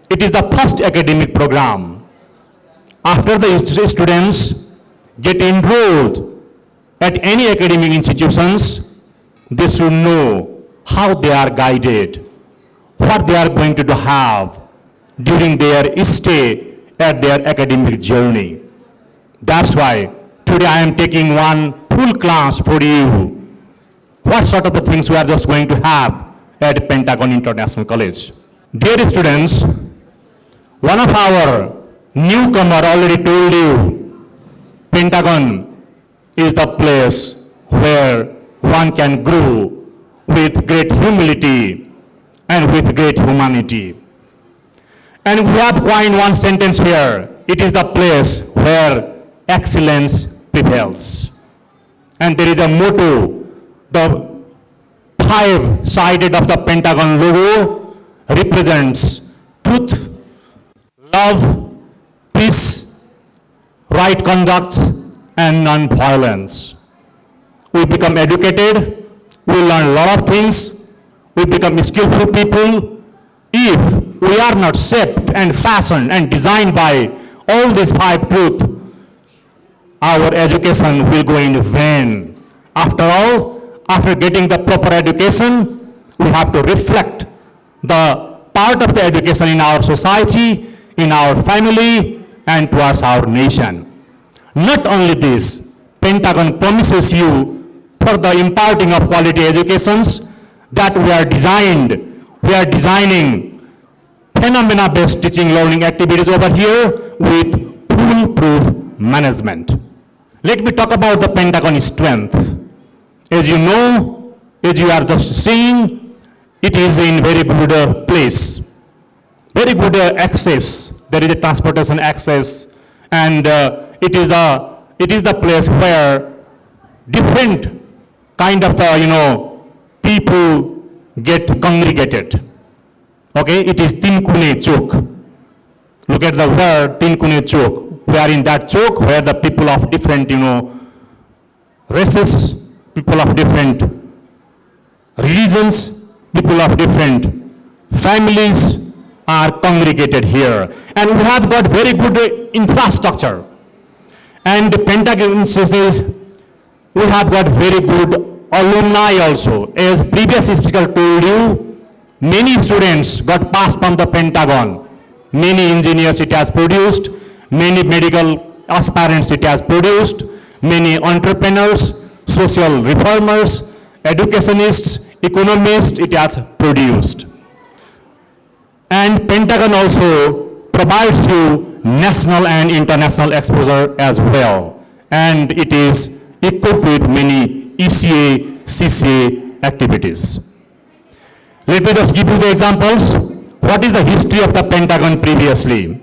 It is the first academic program. After the students get enrolled at any academic institutions, they should know how they are guided, what they are going to have during their stay at their academic journey. That's why today I am taking one full class for you. What sort of the things we are just going to have at Pentagon International College. Dear students, one of our newcomer already told you, Pentagon is the place where one can grow with great humility and with great humanity. And we have coined one sentence here. It is the place where excellence prevails. And there is a motto, the 5-sided of the Pentagon logo represents truth, love, peace, right conduct, and non-violence. We become educated, we learn a lot of things, we become skillful people if we are not shaped and fashioned and designed by all these 5 truths. Our education will go in vain. After all, after getting the proper education, we have to reflect the part of the education in our society, in our family, and towards our nation. Not only this, Pentagon promises you for the imparting of quality educations that we are designing phenomena-based teaching learning activities over here with foolproof management. Let me talk about the Pentagon strength. As you know, as you are just seeing, it is in very good place. Very good access. There is a transportation access, and it is the place where different kind of the people get congregated. Okay, it is Tinkune Chowk. Look at the word Tinkune Chowk. We are in that chowk where the people of different races, people of different religions, people of different families are congregated here. And we have got very good infrastructure. And the Pentagon says we have got very good alumni also. As previous speaker told you, many students got passed from the Pentagon. Many engineers it has produced, many medical aspirants it has produced, many entrepreneurs, social reformers, educationists, economists it has produced. And Pentagon also provides you national and international exposure as well. And it is equipped with many ECA, CCA activities. Let me just give you the examples. What is the history of the Pentagon previously?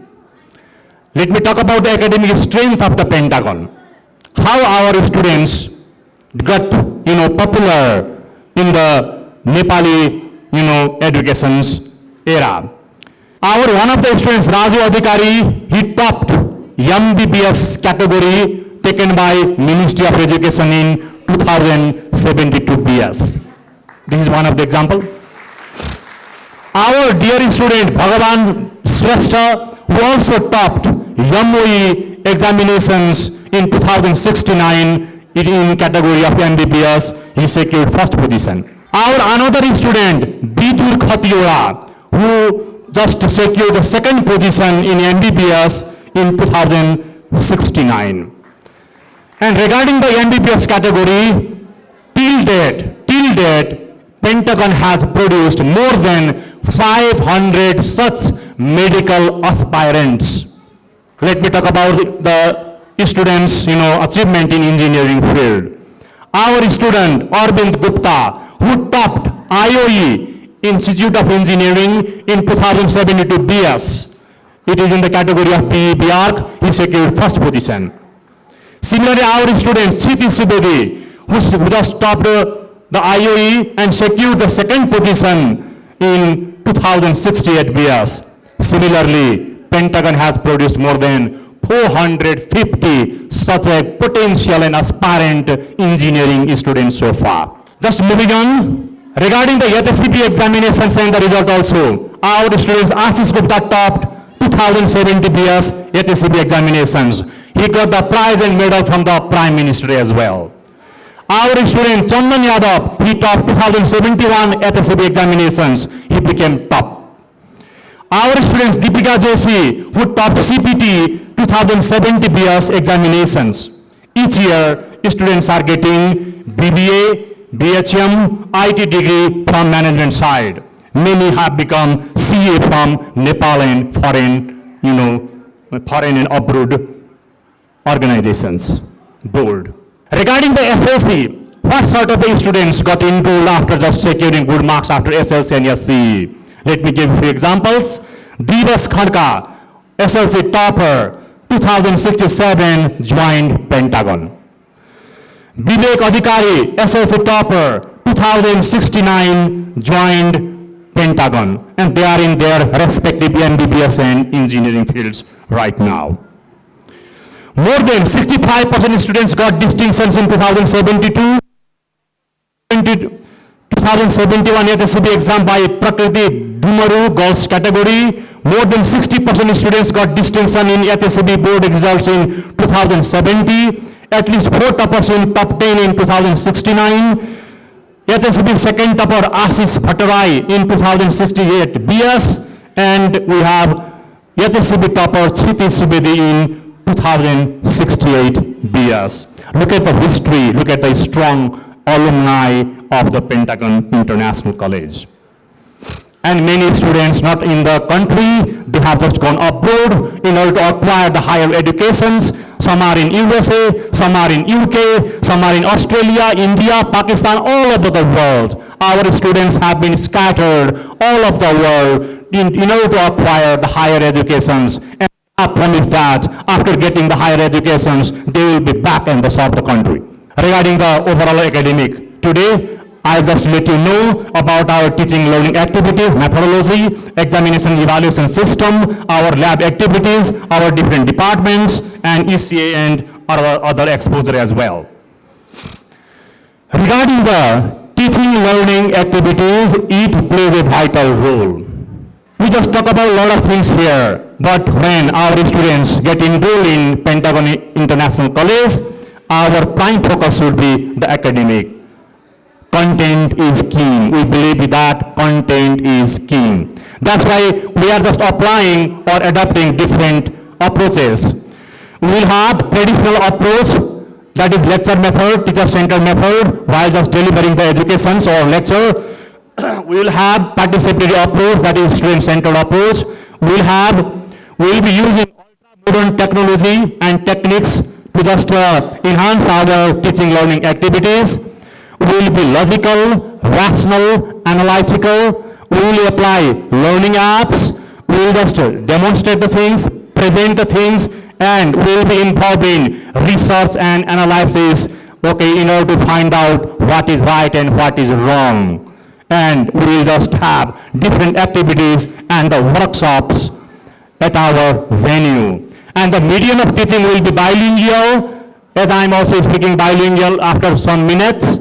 Let me talk about the academic strength of the Pentagon. How our students got, popular in the Nepali, education's era. One of the students, Raju Adhikari, he topped MBBS category taken by Ministry of Education in 2072 BS. This is one of the example. Our dear student, Bhagavan Shrestha, who also topped MOE examinations in 2069 in category of MBBS, he secured first position. Our another student, Bidur Khatiola, who just secured the second position in MBBS in 2069. And regarding the MBBS category, till date, Pentagon has produced more than 500 such medical aspirants. Let me talk about the students' achievement in engineering field. Our student Arvind Gupta, who topped IOE Institute of Engineering in 2072 BS. It is in the category of PE Arc. He secured first position. Similarly, our student Siti Subedi, who just topped the IOE and secured the second position in 2068 BS. Similarly, Pentagon has produced more than 450 such a potential and aspirant engineering students so far. Just moving on. Regarding the HSCP examinations and the result also, our students Ashish Gupta topped 2070 BS HSCP examinations. He got the prize and medal from the Prime Minister as well. Our student Chandan Yadav, he topped 2071 HSCP examinations. He became top. Our students Deepika Joshi, who topped CPT 2070 BS examinations. Each year, students are getting BBA, BHM, IT degree from management side. Many have become CA from Nepal and foreign and abroad organizations, board. Regarding the SLC, what sort of the students got enrolled after just securing good marks after SLC and SCE? Let me give a few examples. Divas Khadka, SLC topper, 2067 joined Pentagon. Vivek Adhikari, SLC topper, 2069 joined Pentagon, and they are in their respective MBBS and engineering fields right now. More than 65% students got distinctions in 2072, 2071 HSCP exam by Prakriti Dumaru, girls category. More than 60% students got distinction in HSCP board results in 2070. At least 4 toppers in top 10 in 2069. HSCP second topper Ashish Bhattarai in 2068 BS. And we have HSCP topper Siti Subedi in 2068 BS. Look at the history, look at the strong alumni of the Pentagon International College. And many students not in the country, they have just gone abroad in order to acquire the higher educations. Some are in USA, some are in UK, some are in Australia, India, Pakistan, all over the world. Our students have been scattered all over the world in order to acquire the higher educations. And I promise that after getting the higher educations, they will be back in the south of the country. Regarding the overall academic, today, I'll just let you know about our teaching learning activities, methodology, examination evaluation system, our lab activities, our different departments, and ECA and our other exposure as well. Regarding the teaching learning activities, it plays a vital role. We just talk about a lot of things here, but when our students get enrolled in Pentagon International College, our prime focus should be the academic. Content is king. We believe that content is king. That's why we are just applying or adopting different approaches. We will have traditional approach, that is lecture method, teacher-centered method, while just delivering the educations or lecture. We will have participatory approach, that is student-centered approach. We will be using ultra-modern technology and techniques to just enhance our teaching learning activities. We will be logical, rational, analytical. We will apply learning apps. We will just demonstrate the things, present the things, and we will be involved in research and analysis, in order to find out what is right and what is wrong. and we will just have different activities and the workshops at our venue. And the medium of teaching will be bilingual, as I am also speaking bilingual after some minutes,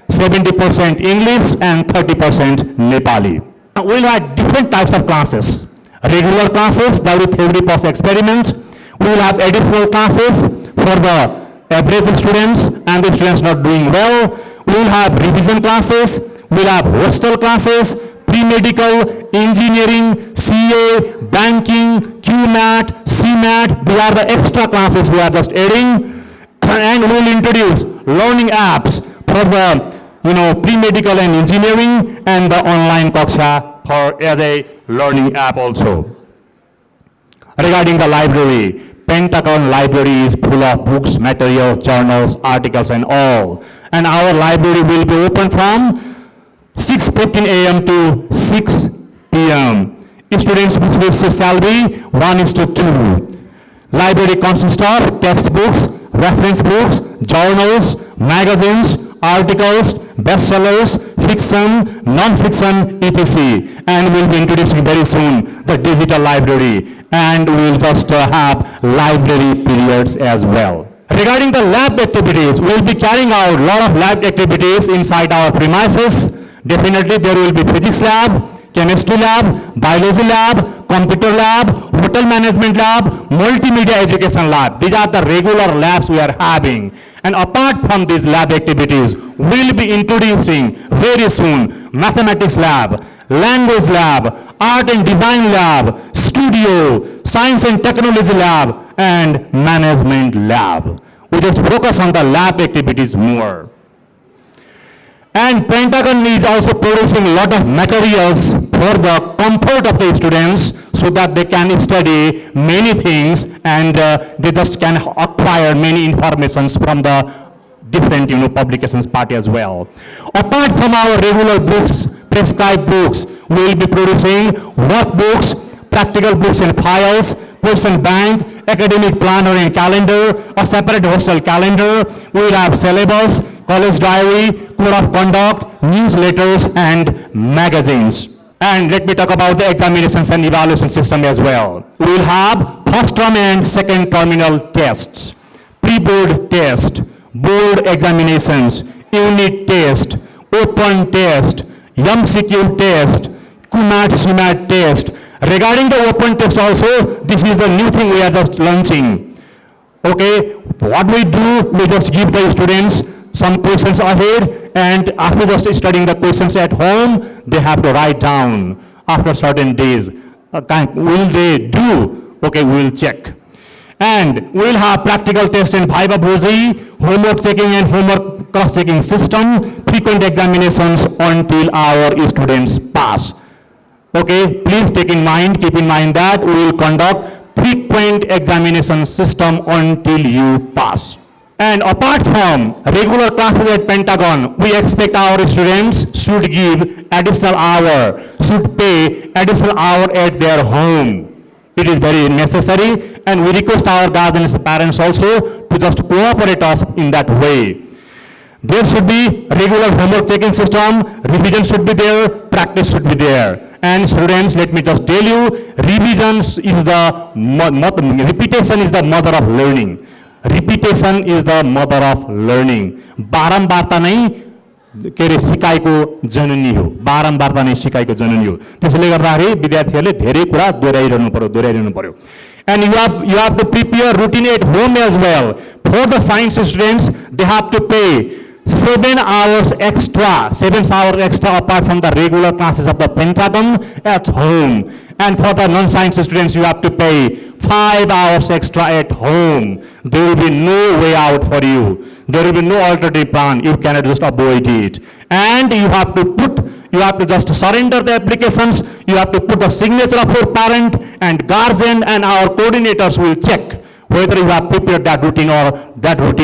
70% English and 30% Nepali. We will have different types of classes. Regular classes, that will be theory plus experiment. We will have additional classes for the average students and the students not doing well. We will have revision classes. We will have hostel classes, pre-medical, engineering, CA, banking, QMAT, CMAT. These are the extra classes we are just adding. And we will introduce learning apps for the pre-medical and engineering, and the online Kaksha as a learning app also. Regarding the library, Pentagon library is full of books, materials, journals, articles and all. And our library will be open from 6:15 a.m. to 6 p.m. Students' book ratio shall be 1:2. Library consists of textbooks, reference books, journals, magazines, articles, bestsellers, fiction, non-fiction, etc. And we'll be introducing very soon the digital library, and we'll just have library periods as well. Regarding the lab activities, we'll be carrying out a lot of lab activities inside our premises. Definitely there will be physics lab, chemistry lab, biology lab, computer lab, hotel management lab, multimedia education lab. These are the regular labs we are having. And apart from these lab activities, we'll be introducing very soon mathematics lab, language lab, art and design lab, studio, science and technology lab, and management lab. We just focus on the lab activities more. And Pentagon is also producing a lot of materials for the comfort of the students, so that they can study many things, and they just can acquire many informations from the different publications part as well. Apart from our regular books, prescribed books, we will be producing workbooks, practical books and files, question bank, academic planner and calendar, a separate hostel calendar. We will have syllabus, college diary, code of conduct, newsletters and magazines. And let me talk about the examinations and evaluation system as well. We will have first term and second terminal tests, pre-board test, board examinations, unit test, open test, MCQ test, QMAT, CMAT test. Regarding the open test also, this is the new thing we are just launching. Okay, what we do, we just give the students some questions ahead, and after just studying the questions at home, they have to write down after certain days. Will they do? Okay, we will check. And we will have practical test and Viva Bhoji, homework checking and homework cross-checking system, frequent examinations until our students pass. Okay, please keep in mind that we will conduct frequent examination system until you pass. And apart from regular classes at Pentagon, we expect our students should give additional hour, should pay additional hour at their home. It is very necessary, and we request our guardians and parents also to just cooperate us in that way. There should be regular homework checking system, revision should be there, practice should be there. And students, let me just tell you, repetition is the mother of learning. Repetition is the mother of learning. बारम्बारता नै के रे सिकाइको जननी हो, बारम्बारता नै सिकाइको जननी हो. त्यसैले गर्दाखेरि विद्यार्थीहरूले धेरै कुरा दोहोऱ्याइरहनु पर्यो. And you have to prepare routine at home as well. For the science students, they have to pay 7 hours extra apart from the regular classes of the Pentagon at home. And for the non-science students, you have to pay 5 hours extra at home. There will be no way out for you. There will be no alternative plan. You cannot just avoid it. And you have to just surrender the applications. You have to put the signature of your parent and guardian, and our coordinators will check whether you have prepared that routine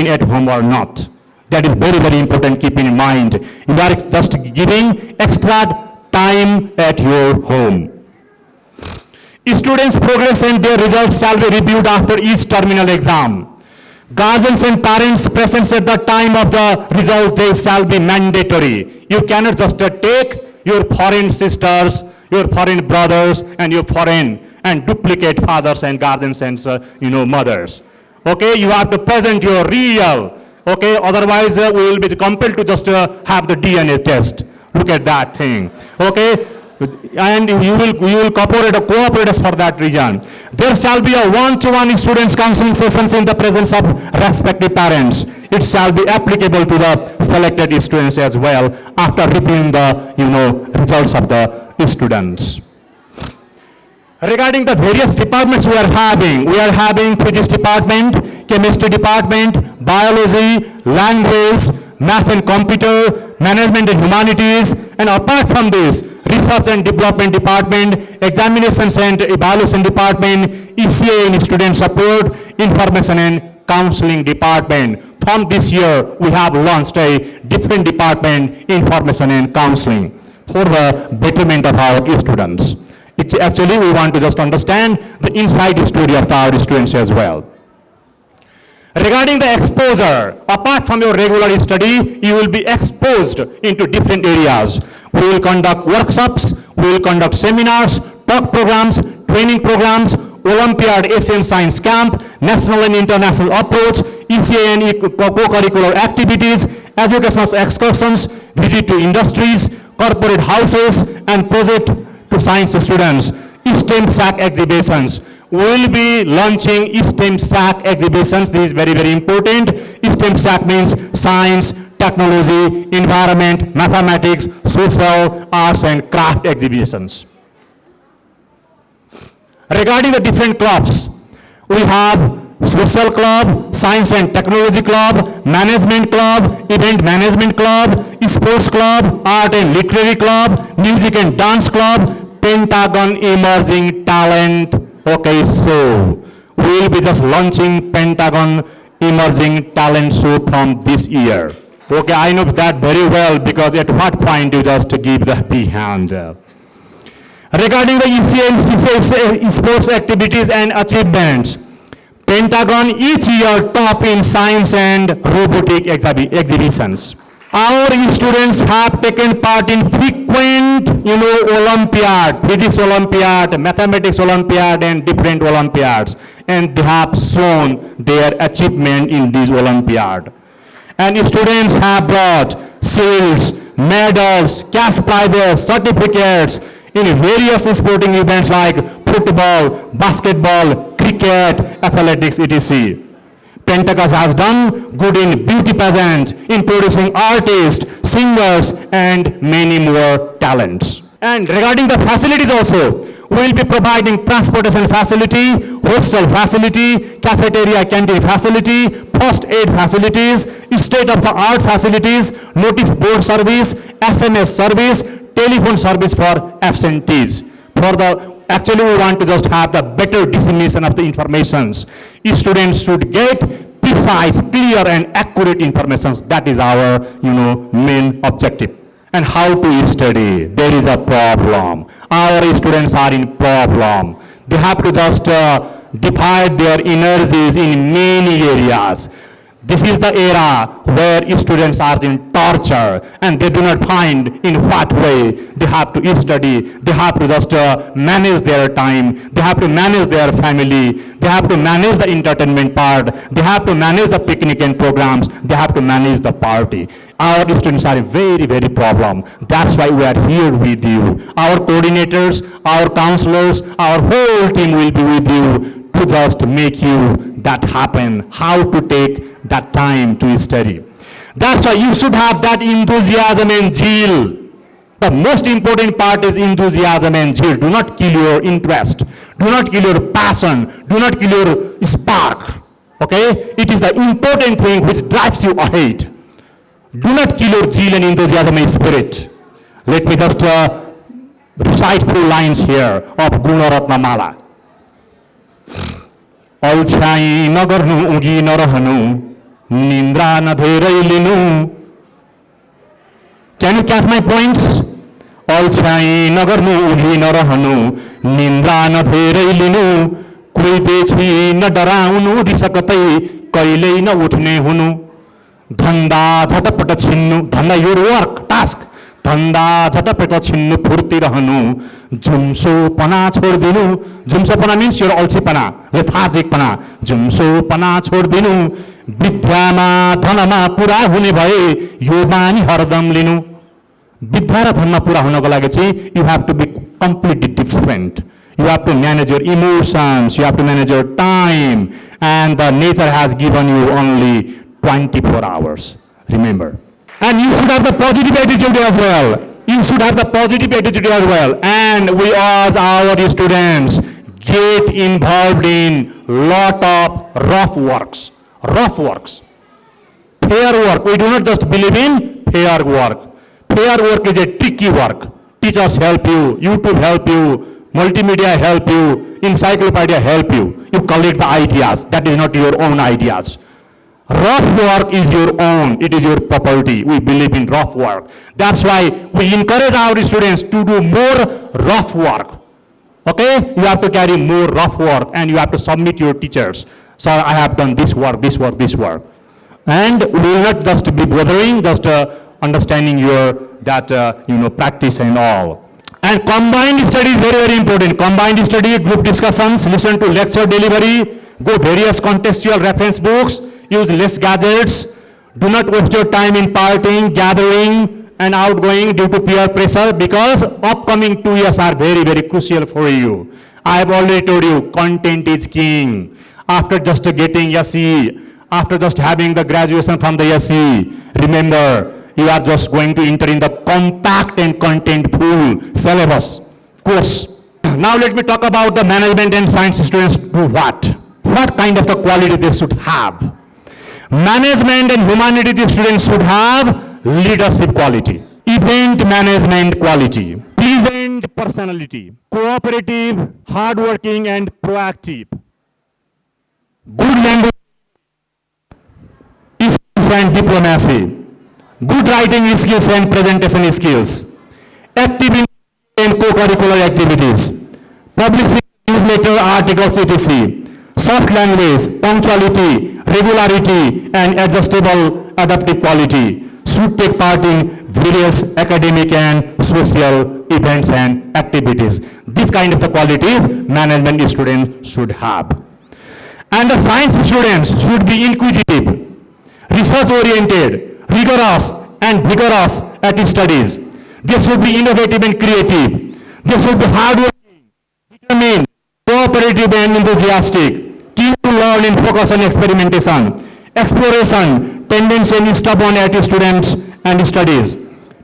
at home or not. That is very, very important. Keep in mind. You are just giving extra time at your home. Students' progress and their results shall be reviewed after each terminal exam. Guardians and parents presence at the time of the result day shall be mandatory. You cannot just take your foreign sisters, your foreign brothers, and your foreign and duplicate fathers and guardians and mothers. Okay, you have to present your real. Okay, otherwise we will be compelled to just have the DNA test. Look at that thing. Okay, and you will cooperate us for that reason. There shall be a one-to-one students counseling sessions in the presence of respective parents. It shall be applicable to the selected students as well after reviewing the results of the students. Regarding the various departments we are having physics department, chemistry department, biology, language, math and computer, management and humanities, and apart from this, research and development department, examinations and evaluation department, ECA and student support, information and counseling department. From this year, we have launched a different department, information and counseling, for the betterment of our students. It's actually, we want to just understand the inside story of our students as well. Regarding the exposure, apart from your regular study, you will be exposed into different areas. We will conduct workshops, we will conduct seminars, talk programs, training programs, Olympiad Asian Science Camp, national and international approach, ECA and co-curricular activities, educational excursions, visit to industries, corporate houses, and project to science students. STEM SAC exhibitions. We will be launching STEM SAC exhibitions. This is very, very important. STEM SAC means science, technology, environment, mathematics, social, arts, and craft exhibitions. Regarding the different clubs, we have social club, science and technology club, management club, event management club, sports club, art and literary club, music and dance club, Pentagon Emerging Talent. Okay, so we will be just launching Pentagon Emerging Talent Show from this year. Okay, I know that very well because at what point you just give the happy hand. Regarding the ECA and CCA sports activities and achievements, Pentagon each year top in science and robotic exhibitions. Our students have taken part in frequent, Olympiad, physics Olympiad, mathematics Olympiad, and different Olympiads, and they have shown their achievement in these Olympiad. And students have brought shields, medals, cash prizes, certificates in various sporting events like football, basketball, cricket, athletics, etc. Pentagon has done good in beauty pageant, in producing artists, singers, and many more talents. And regarding the facilities also, we will be providing transportation facility, hostel facility, cafeteria canteen facility, first aid facilities, state-of-the-art facilities, notice board service, SMS service, telephone service for absentees. Actually, we want to just have the better dissemination of the informations. Students should get precise, clear, and accurate information. That is our, main objective. And how to study? There is a problem. Our students are in problem. They have to just divide their energies in many areas. This is the era where students are in torture and they do not find in what way they have to study. They have to just manage their time. They have to manage their family. They have to manage the entertainment part. They have to manage the picnic and programs. They have to manage the party. Our students are a very, very problem. That's why we are here with you. Our coordinators, our counselors, our whole team will be with you to just make you that happen. How to take that time to study. That's why you should have that enthusiasm and zeal. The most important part is enthusiasm and zeal. Do not kill your interest. Do not kill your passion. Do not kill your spark. Okay? It is the important thing which drives you ahead. Do not kill your zeal and enthusiasm and spirit. Let me just recite few lines here of Gunaratna Mala. अल्छाई नगर्नु उगी नरहनु निन्द्रा नधेरै लिनु. Can you catch my points? अल्छाई नगर्नु उगी नरहनु निन्द्रा नधेरै लिनु. कोही देखि न डराउनु रिस कतै कहिल्यै नउठ्ने हुनु, धन्दा झटपट छिन्नु, धन्दा योर वर्क टास्क, धन्दा झटपट छिन्नु, फुर्ती रहनु, झुम्सोपना छोडिदिनु, झुम्सोपना मिन्स योर अल्छीपना, लेथार्जिकपना, झुम्सोपना छोडिदिनु, विद्यामा धनमा पुरा हुने भए यो बानी हरदम लिनु। विद्या र धनमा पुरा हुनको लागि चाहिँ you have to be completely different. You have to manage your emotions, you have to manage your time, and the nature has given you only 24 hours. Remember. And you should have the positive attitude as well. You should have the positive attitude as well. And we urge our students, get involved in lot of rough works. Rough works. Fair work. We do not just believe in fair work. Fair work is a tricky work. Teachers help you, YouTube help you, multimedia help you, encyclopedia help you. You collect the ideas. That is not your own ideas. Rough work is your own. It is your property. We believe in rough work. That's why we encourage our students to do more rough work. Okay? You have to carry more rough work and you have to submit your teachers. So I have done this work, this work, this work. And we will not just be bothering, just understanding your practice and all. And combined study is very, very important. Combined study, group discussions, listen to lecture delivery, go various contextual reference books, use less gadgets, do not waste your time in partying, gathering, and outgoing due to peer pressure, because upcoming 2 years are very, very crucial for you. I have already told you, content is king. After just getting SE, after just having the graduation from the SE, remember, you are just going to enter in the compact and content-full syllabus course. Now let me talk about the management and science students do what? What kind of the quality they should have? Management and humanities students should have leadership quality, event management quality, pleasant personality, cooperative, hardworking and proactive, good language and diplomacy, good writing skills and presentation skills, active in co-curricular activities, publishing newsletter, articles, etc., soft language, punctuality, regularity, and adjustable adaptive quality, should take part in various academic and social events and activities. This kind of the qualities management students should have. And the science students should be inquisitive, research-oriented, rigorous and vigorous at studies. They should be innovative and creative. They should be hardworking, determined, cooperative and enthusiastic, keen to learn and focus on experimentation, exploration, tendency and stubborn at students and studies.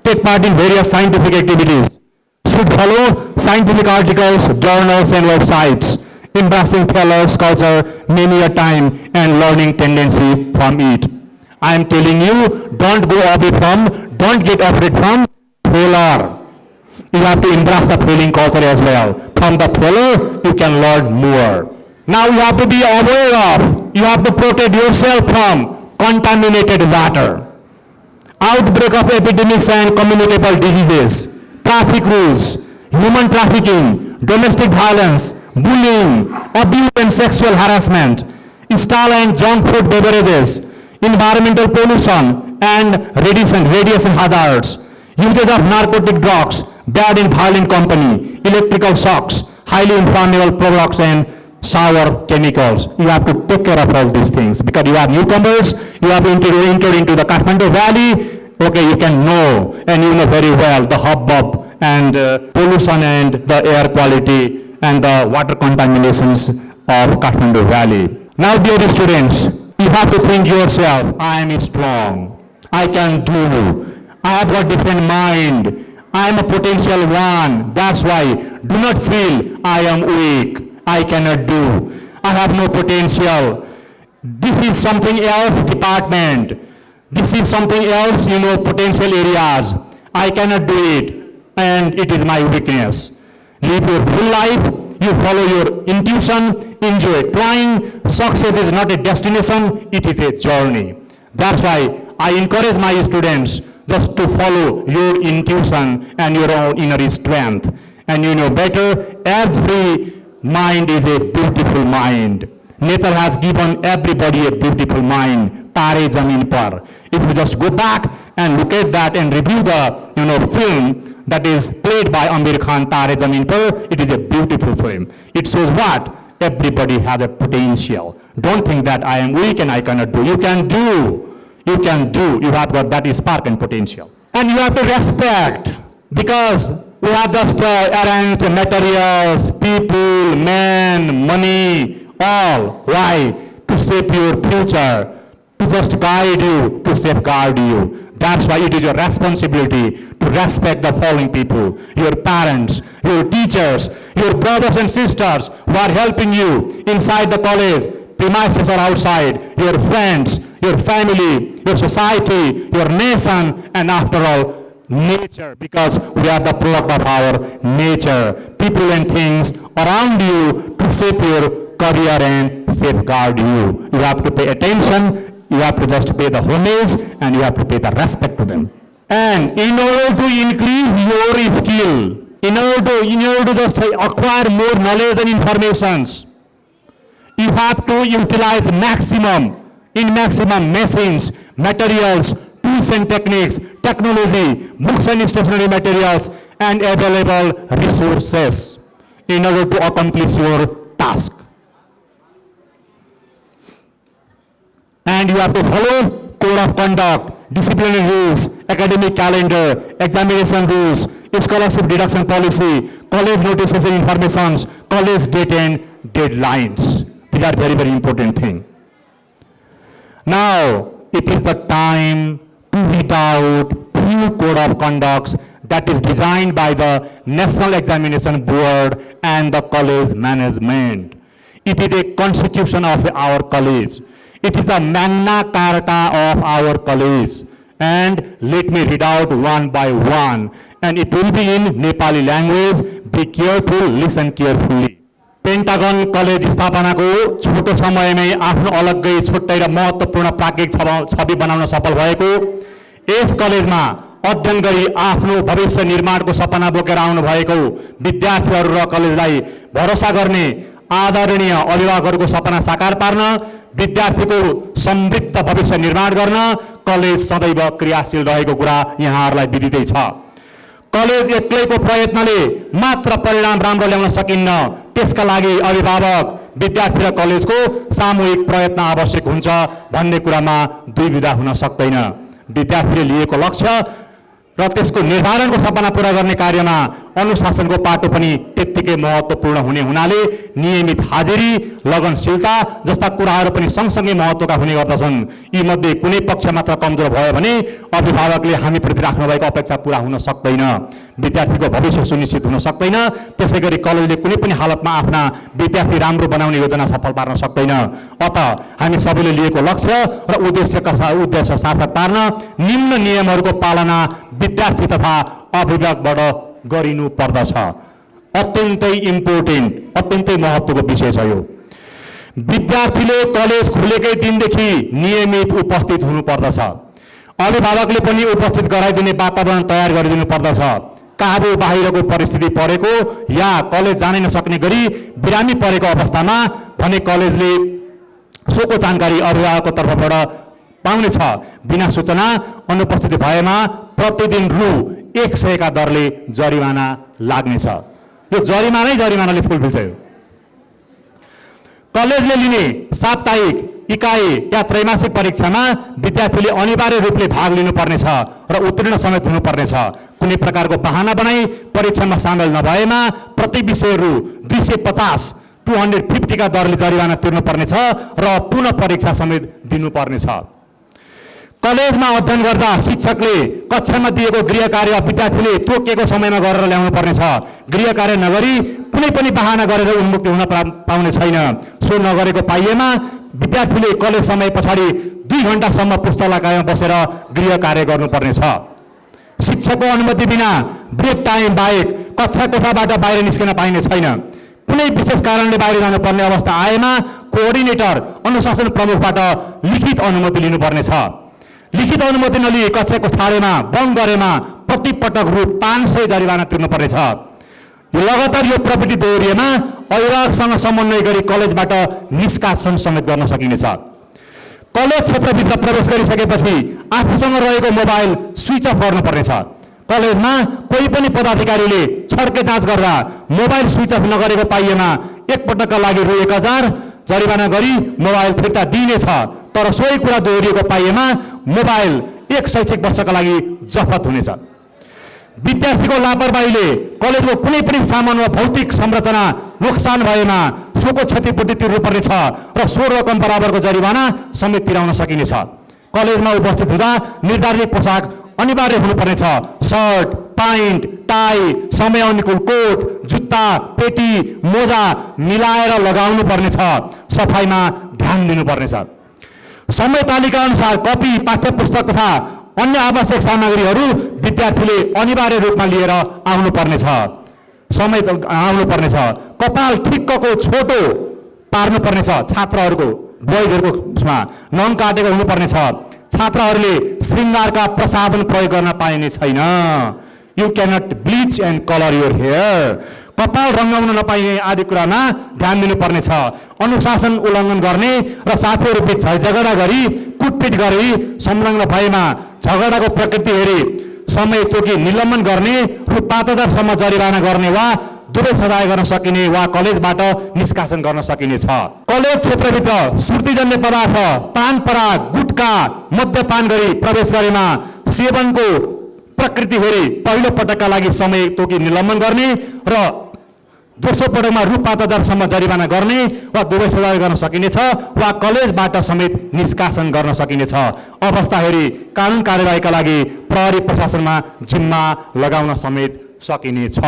Take part in various scientific activities. Should follow scientific articles, journals and websites, embracing fellows culture many a time and learning tendency from it. I am telling you, don't get afraid from failure. You have to embrace the failing culture as well. From the failure, you can learn more. Now you have to be aware of, you have to protect yourself from contaminated water, outbreak of epidemics and communicable diseases, traffic rules, human trafficking, domestic violence, bullying, abuse and sexual harassment, stale and junk food beverages, environmental pollution and radiation hazards, usage of narcotic drugs, bad and violent company, electrical shocks, highly inflammable products and sour chemicals. You have to take care of all these things because you are newcomers, you have entered into the Kathmandu Valley. Okay, you can know and you know very well the hubbub and pollution and the air quality and the water contaminations of Kathmandu Valley. Now dear students, you have to think yourself, I am strong, I can do, I have got different mind, I am a potential one. That's why do not feel I am weak, I cannot do, I have no potential. This is something else department. This is something else, potential areas. I cannot do it and it is my weakness. Live your full life, you follow your intuition, enjoy trying. Success is not a destination, it is a journey. That's why I encourage my students just to follow your intuition and your own inner strength. And you know better, every mind is a beautiful mind. Nature has given everybody a beautiful mind, Tare Zameen Par. If you just go back and look at that and review the film that is played by Amir Khan, Tare Zameen Par, it is a beautiful film. It shows what? Everybody has a potential. Don't think that I am weak and I cannot do. You can do. You can do. You have got that spark and potential. And you have to respect, because we have just arranged materials, people, men, money, all. Why? To shape your future, to just guide you, to safeguard you. That's why it is your responsibility to respect the following people: your parents, your teachers, your brothers and sisters who are helping you inside the college, premises or outside, your friends, your family, your society, your nation, and after all, nature, because we are the product of our nature. People and things around you to shape your career and safeguard you. You have to pay attention. You have to just pay the homage and you have to pay the respect to them. And in order to increase your skill, in order to just acquire more knowledge and informations, you have to utilize maximum machines, materials, tools and techniques, technology, books and stationery materials, and available resources in order to accomplish your task. And you have to follow code of conduct, disciplinary rules, academic calendar, examination rules, scholarship deduction policy, college notices and informations, college date and deadlines. These are very, very important things. Now, it is the time to read out few code of conducts that is designed by the National Examination Board and the college management. It is a constitution of our college. It is the Magna Carta of our college. And let me read out one by one. And it will be in Nepali language. Be careful, listen carefully. Pentagon college स्थापनाको छोटो समयमै आफ्नो अलग्गै छुट्टै र महत्त्वपूर्ण प्राज्ञिक छवि बनाउन सफल भएको, यस कलेजमा अध्ययन गरी आफ्नो भविष्य निर्माणको सपना बोकेर आउनु भएको विद्यार्थीहरू र कलेजलाई भरोसा गर्ने आदरणीय अभिभावकहरूको सपना साकार पार्न, विद्यार्थीको समृद्ध भविष्य निर्माण गर्न कलेज सदैव क्रियाशील रहेको कुरा यहाँहरूलाई विदितै छ। कलेज एक्लैको प्रयत्नले मात्र परिणाम राम्रो ल्याउन सकिन्न। त्यसका लागि अभिभावक, विद्यार्थी र कलेजको सामूहिक प्रयत्न आवश्यक हुन्छ भन्ने कुरामा दुईविधा हुन सक्दैन। विद्यार्थीले लिएको लक्ष्य र त्यसको निर्धारणको सपना पूरा गर्ने कार्यमा अनुशासनको पाटो पनि त्यत्तिकै महत्त्वपूर्ण हुने हुनाले नियमित हाजिरी, लगनशीलता जस्ता कुराहरू पनि सँगसँगै महत्त्वका हुने गर्दछन्। यी मध्ये कुनै पक्ष मात्र कमजोर भयो भने अभिभावकले हामीप्रति राख्नुभएको अपेक्षा पूरा हुन सक्दैन, विद्यार्थीको भविष्य सुनिश्चित हुन सक्दैन। त्यसैगरी कलेजले कुनै पनि हालतमा आफ्ना विद्यार्थी राम्रो बनाउने योजना सफल पार्न सक्दैन। अत हामी सबैले लिएको लक्ष्य र उद्देश्य सार्थक पार्न निम्न नियमहरूको पालना विद्यार्थी तथा अभिभावकबाट गरिनु पर्दछ। अत्यन्तै इम्पोर्टेन्ट, अत्यन्तै महत्त्वको विषय छ यो। विद्यार्थीले कलेज खुलेकै दिनदेखि नियमित उपस्थित हुनु पर्दछ। अभिभावकले पनि उपस्थित गराइदिने वातावरण तयार गरिदिनु पर्दछ। काबु बाहिरको परिस्थिति परेको या कलेज जानै नसक्ने गरी बिरामी परेको अवस्थामा भने कलेजले सोको जानकारी अभिभावकको तर्फबाट पाउनेछ। बिना सूचना अनुपस्थिति भएमा प्रतिदिन रु 100 का दरले जरिवाना लाग्नेछ। यो जरिमानाले फुलफिल्छ। यो कलेजले लिने साप्ताहिक, इकाई या त्रैमासिक परीक्षामा विद्यार्थीले अनिवार्य रूपले भाग लिनुपर्नेछ र उत्तीर्ण समेत हुनुपर्नेछ। कुनै प्रकारको बहाना बनाई परीक्षामा सामेल नभएमा प्रति विषय रु 250 का दरले जरिवाना तिर्नुपर्नेछ र पुनः परीक्षा समेत दिनुपर्नेछ। कलेजमा अध्ययन गर्दा शिक्षकले कक्षामा दिएको गृह कार्य विद्यार्थीले तोकेको समयमा गरेर ल्याउनु पर्नेछ। गृह कार्य नगरी कुनै पनि बहाना गरेर उन्मुक्त हुन पाउने छैन। सो नगरेको पाइएमा विद्यार्थीले कलेज समय पछाडि 2 घण्टासम्म पुस्तकालयमा बसेर गृह कार्य गर्नुपर्नेछ। शिक्षकको अनुमति बिना ब्रेक टाइम बाहेक कक्षा कोठाबाट बाहिर निस्किन पाइने छैन। कुनै विशेष कारणले बाहिर जानुपर्ने अवस्था आएमा कोअर्डिनेटर, अनुशासन प्रमुखबाट लिखित अनुमति लिनुपर्नेछ। लिखित अनुमति नलिई कक्षाको छाडेमा बन्द गरेमा प्रति पटक रु 500 जरिवाना तिर्नुपर्नेछ। लगातार यो प्रवृत्ति दोहोरिएमा अभिभावकसँग समन्वय गरी कलेजबाट निष्कासन समेत गर्न सकिनेछ। कलेज क्षेत्रभित्र प्रवेश गरिसकेपछि आफूसँग रहेको मोबाइल स्विच अफ गर्नुपर्नेछ। कलेजमा कोही पनि पदाधिकारीले छड्के जाँच गर्दा मोबाइल स्विच अफ नगरेको पाइएमा एकपटकका लागि रु 1000 जरिवाना गरी मोबाइल फिर्ता दिइनेछ। तर सोही कुरा दोहोरिएको पाइएमा मोबाइल 1 शैक्षिक वर्षका लागि जफत हुनेछ। विद्यार्थीको लापरवाहीले कलेजको कुनै पनि सामान वा भौतिक संरचना नोक्सान भएमा सोको क्षतिपूर्ति तिर्नुपर्नेछ र सो रकम बराबरको जरिवाना समेत तिराउन सकिनेछ। कलेजमा उपस्थित हुँदा निर्धारित पोसाक अनिवार्य हुनुपर्नेछ। सर्ट, प्यान्ट, टाई, समय अनुकूल कोट, जुत्ता, पेटी, मोजा मिलाएर लगाउनु पर्नेछ। सफाइमा ध्यान दिनुपर्नेछ। समय तालिका अनुसार कपी, पाठ्यपुस्तक तथा अन्य आवश्यक सामग्रीहरू विद्यार्थीले अनिवार्य रूपमा लिएर आउनुपर्नेछ। कपाल ठिक्कको छोटो पार्नुपर्नेछ। छात्रहरूको बोइजहरूको उसमा नङ काटेको हुनुपर्नेछ। छात्रहरूले श्रृङ्गारका प्रसाधन प्रयोग गर्न पाइने छैन। You cannot bleach and colour your hair. कपाल रङ्गाउन नपाइने आदि कुरामा ध्यान दिनुपर्नेछ। अनुशासन उल्लङ्घन गर्ने र साथीहरू बीच झगडा गरी कुटपिट गरी संलग्न भएमा झगडाको प्रकृति हेरी समय तोकी निलम्बन गर्ने, रु 5000 सम्म जरिवाना गर्ने वा दुवै सजाय गर्न सकिने वा कलेजबाट निष्कासन गर्न सकिनेछ। कलेज क्षेत्रभित्र सुर्तीजन्य पदार्थ, पान पराग, गुटखा, मद्यपान गरी प्रवेश गरेमा सेवनको प्रकृति हेरी पहिलो पटकका लागि समय तोकी निलम्बन गर्ने र दोस्रो पटकमा रु 5000 सम्म जरिवाना गर्ने वा दुवै सजाय गर्न सकिनेछ वा कलेजबाट समेत निष्कासन गर्न सकिनेछ। अवस्था हेरी कानुन कार्यवाहीका लागि प्रहरी प्रशासनमा जिम्मा लगाउन समेत सकिनेछ।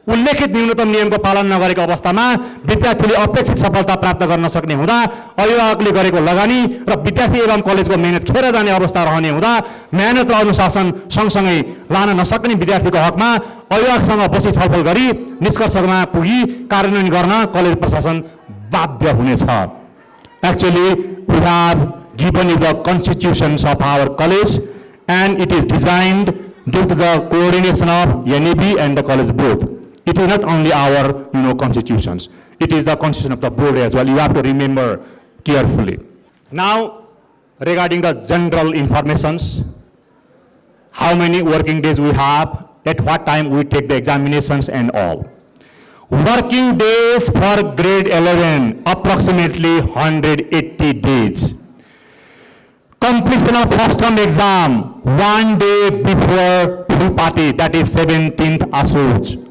उल्लेखित न्यूनतम नियमको पालन नगरेको अवस्थामा विद्यार्थीले अपेक्षित सफलता प्राप्त गर्न सक्ने हुँदा अभिभावकले गरेको लगानी र विद्यार्थी एवं कलेजको मेहनत खेर जाने अवस्था रहने हुँदा मेहनत र अनुशासन सँगसँगै लान नसक्ने विद्यार्थीको हकमा अभिभावकसँग बसी छलफल गरी निष्कर्षमा पुगी कार्यान्वयन गर्न कलेज प्रशासन बाध्य हुनेछ। Actually, we have given you the constitutions of our college and it is designed due to the coordination of NEB and the college both. It is not only our, constitutions. It is the constitution of the board as well. You have to remember carefully. Now, regarding the general informations, how many working days we have, at what time we take the examinations and all. Working days for grade 11, approximately 180 days. Completion of first term exam, 1 day before full party, that is 17th Asuj.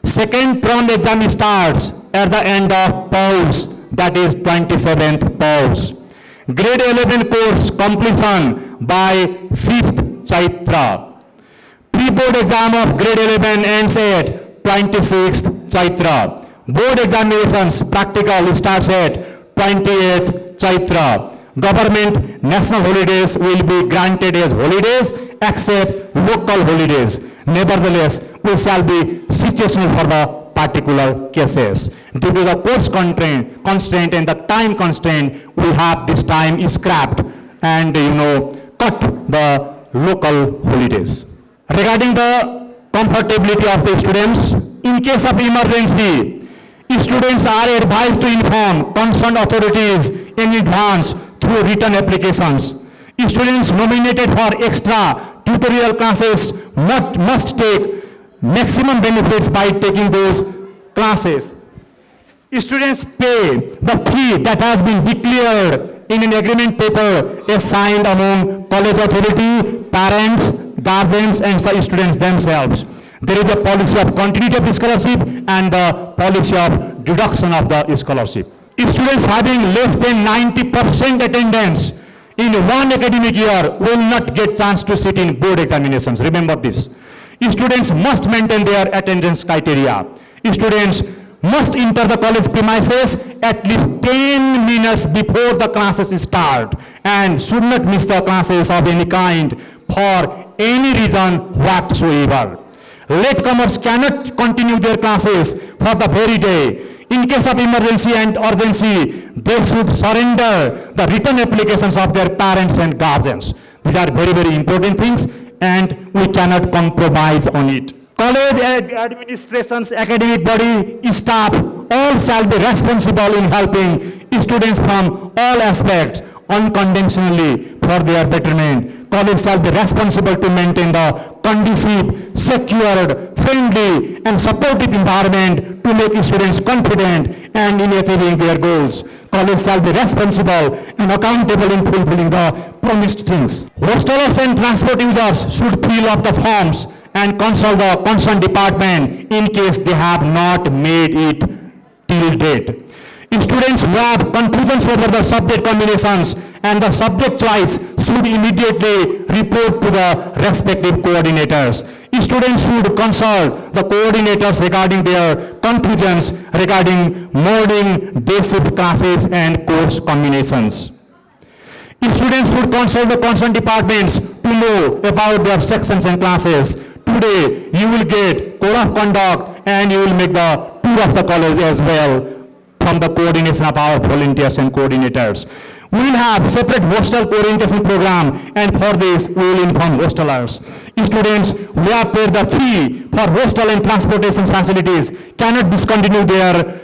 Second term exam starts at the end of Pause, that is 27th Pause. Grade 11 course completion by 5th Chaitra. Pre-board exam of grade 11 ends at 26th Chaitra. Board examinations practical starts at 28th Chaitra. Government national holidays will be granted as holidays except local holidays. Nevertheless, we shall be situational for the particular cases. Due to the course constraint and the time constraint, we have this time scrapped and cut the local holidays. Regarding the comfortability of the students, in case of emergency, students are advised to inform concerned authorities in advance through written applications. Students nominated for extra tutorial classes must take maximum benefits by taking those classes. Students pay the fee that has been declared in an agreement paper as signed among college authority, parents, guardians and the students themselves. There is a policy of continuity of scholarship and the policy of deduction of the scholarship. Students having less than 90% attendance in one academic year will not get chance to sit in board examinations. Remember this. Students must maintain their attendance criteria. Students must enter the college premises at least 10 minutes before the classes start and should not miss the classes of any kind for any reason whatsoever. Latecomers cannot continue their classes for the very day. In case of emergency and urgency, they should surrender the written applications of their parents and guardians. These are very, very important things and we cannot compromise on it. College administration's academic body, staff all shall be responsible in helping students from all aspects unconditionally for their betterment. College shall be responsible to maintain the conducive, secured, friendly and supportive environment to make students confident and in achieving their goals. College shall be responsible and accountable in fulfilling the promised things. Hostelers and transport users should fill up the forms and consult the concerned department in case they have not made it till date. Students who have confusions over the subject combinations and the subject choice should immediately report to the respective coordinators. Students should consult the coordinators regarding their confusions regarding morning, day shift classes and course combinations. Students should consult the concerned departments to know about their sections and classes. Today, you will get code of conduct and you will make the tour of the college as well from the coordination of our volunteers and coordinators. We will have separate hostel orientation program and for this we will inform hostelers. Students who have paid the fee for hostel and transportation facilities cannot discontinue their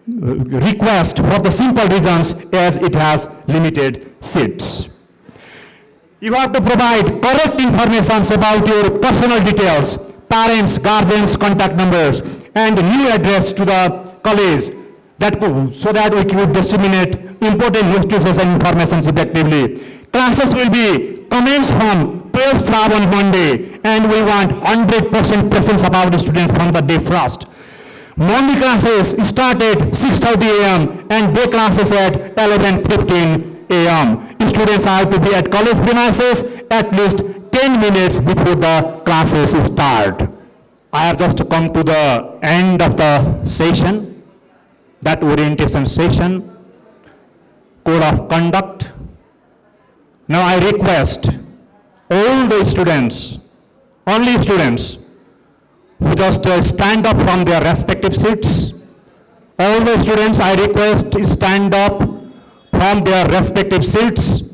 request for the simple reasons as it has limited seats. You have to provide correct information about your personal details, parents, guardians, contact numbers, and new address to the college so that we can disseminate important notices and information effectively. Classes will be commenced from 12th Shravan Monday, and we want 100% presence of our students from the day first. Morning classes start at 6:30 a.m. and day classes at 11:15 a.m. Students have to be at college premises at least 10 minutes before the classes start. I have just come to the end of the session, that orientation session, code of conduct. Now I request all the students, only students, who just stand up from their respective seats. All the students I request stand up from their respective seats.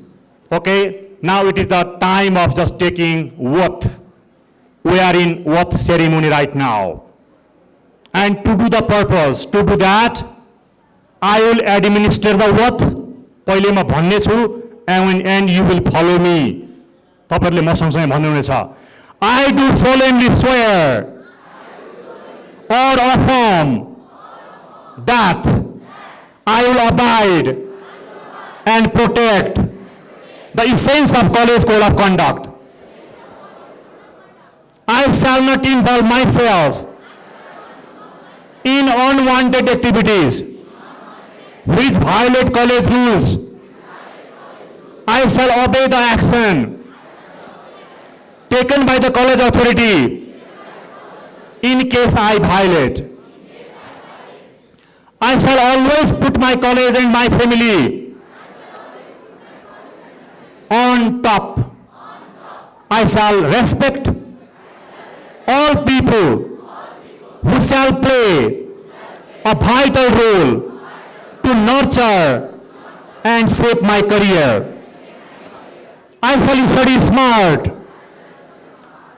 Okay, now it is the time of just taking oath. We are in oath ceremony right now. And to do the purpose, to do that, I will administer the oath. पहिले म भन्ने छु and you will follow me. तपाईहरुले म सँगसँगै भन्नुहुनेछ. I do solemnly swear or affirm that I will abide and protect the essence of college code of conduct. I shall not involve myself in unwanted activities which violate college rules. I shall obey the action taken by the college authority in case I violate. I shall always put my college and my family on top. I shall respect all people who shall play a vital role to nurture and shape my career. I shall study smart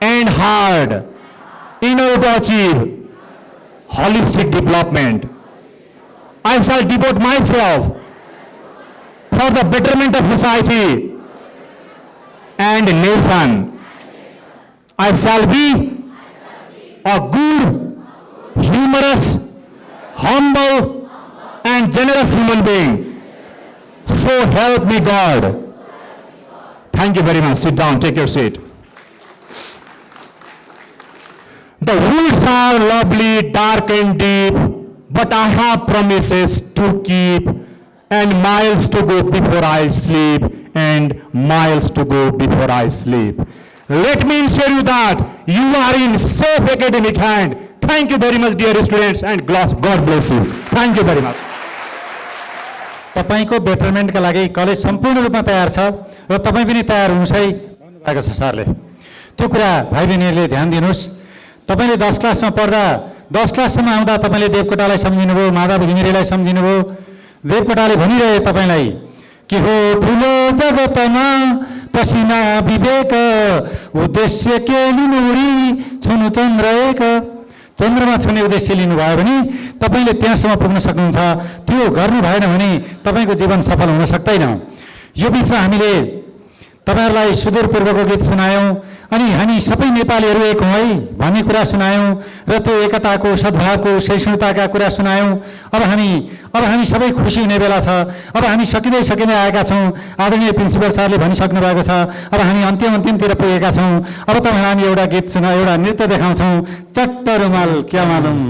and hard in order to achieve holistic development. I shall devote myself for the betterment of society and nation. I shall be a good, humorous, humble, and generous human being. So help me God. Thank you very much. Sit down, take your seat. The woods are lovely, dark and deep, but I have promises to keep, and miles to go before I sleep, and miles to go before I sleep. Let me ensure you that you are in safe academic hand. Thank you very much, dear students, and God bless you. Thank you very much. तपाईको बेटरमेन्टका लागि college सम्पूर्ण रूपमा तयार छ र तपाई पनि तयार हुनुस् है भन्नुभएको छ सरले। त्यो कुरा भाइ बहिनीहरूले ध्यान दिनुस्। तपाईले 10 क्लासमा पढ्दा 10 क्लाससम्म आउँदा तपाईले देवकोटालाई सम्झिनुभयो, माधव घिमिरेलाई सम्झिनुभयो। देवकोटाले भनिरहे तपाईलाई कि हो ठुलो जगतमा पसिना विवेक उद्देश्य के लिनुरी छुनु चन्द्र एक। चन्द्रमा छुने उद्देश्य लिनुभयो भने तपाईँले त्यहाँसम्म पुग्न सक्नुहुन्छ। त्यो गर्नु भएन भने तपाईँको जीवन सफल हुन सक्दैन। यो बिचमा हामीले तपाईँहरूलाई सुदूरपूर्वको गीत सुनायौँ अनि हामी सबै नेपालीहरू एक हौँ है भन्ने कुरा सुनायौँ र त्यो एकताको सद्भावको सहिष्णुताका कुरा सुनायौँ। अब हामी सबै खुसी हुने बेला छ। अब हामी सकिँदै आएका छौँ। आदरणीय प्रिन्सिपल सरले भनिसक्नु भएको छ। अब हामी अन्तिमतिर पुगेका छौँ। अब तपाईँलाई हामी एउटा गीत एउटा नृत्य देखाउँछौँ। चट्ट रुमाल क्या मालुम।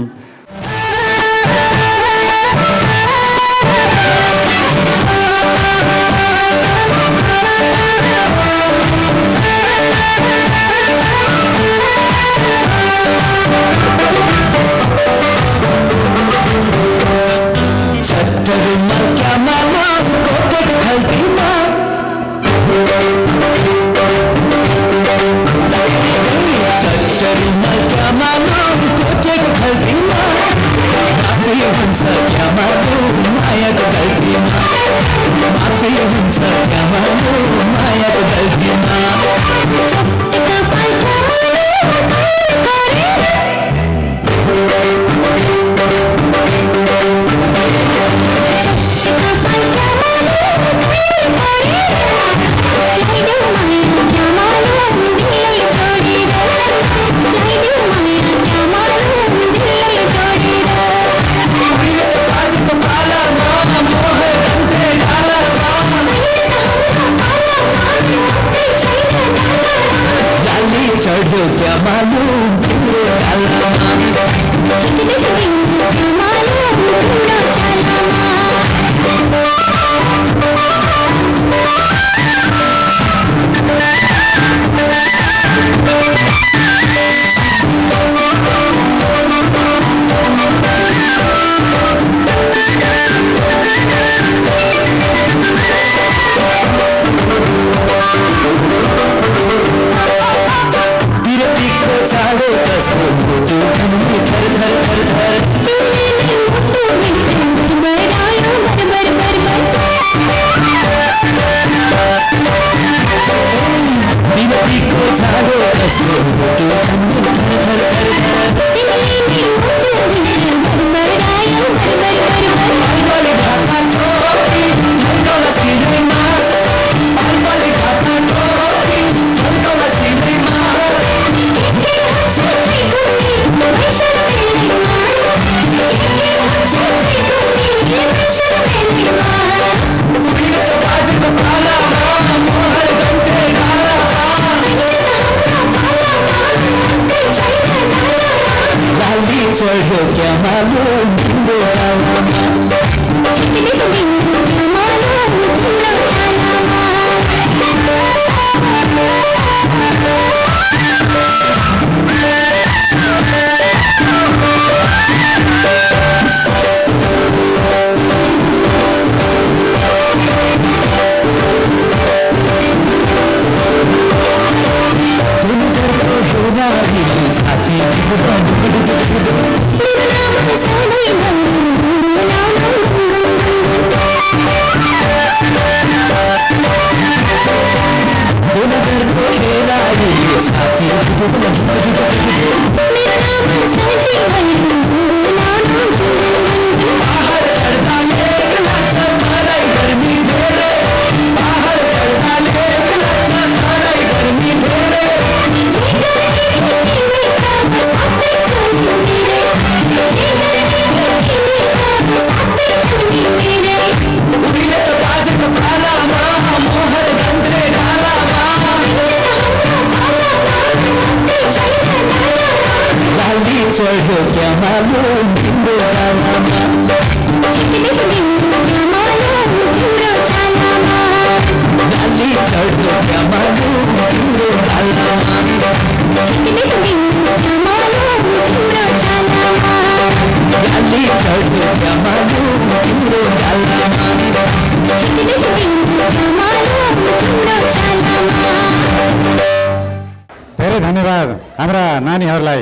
धेरै धन्यवाद हाम्रा नानीहरूलाई।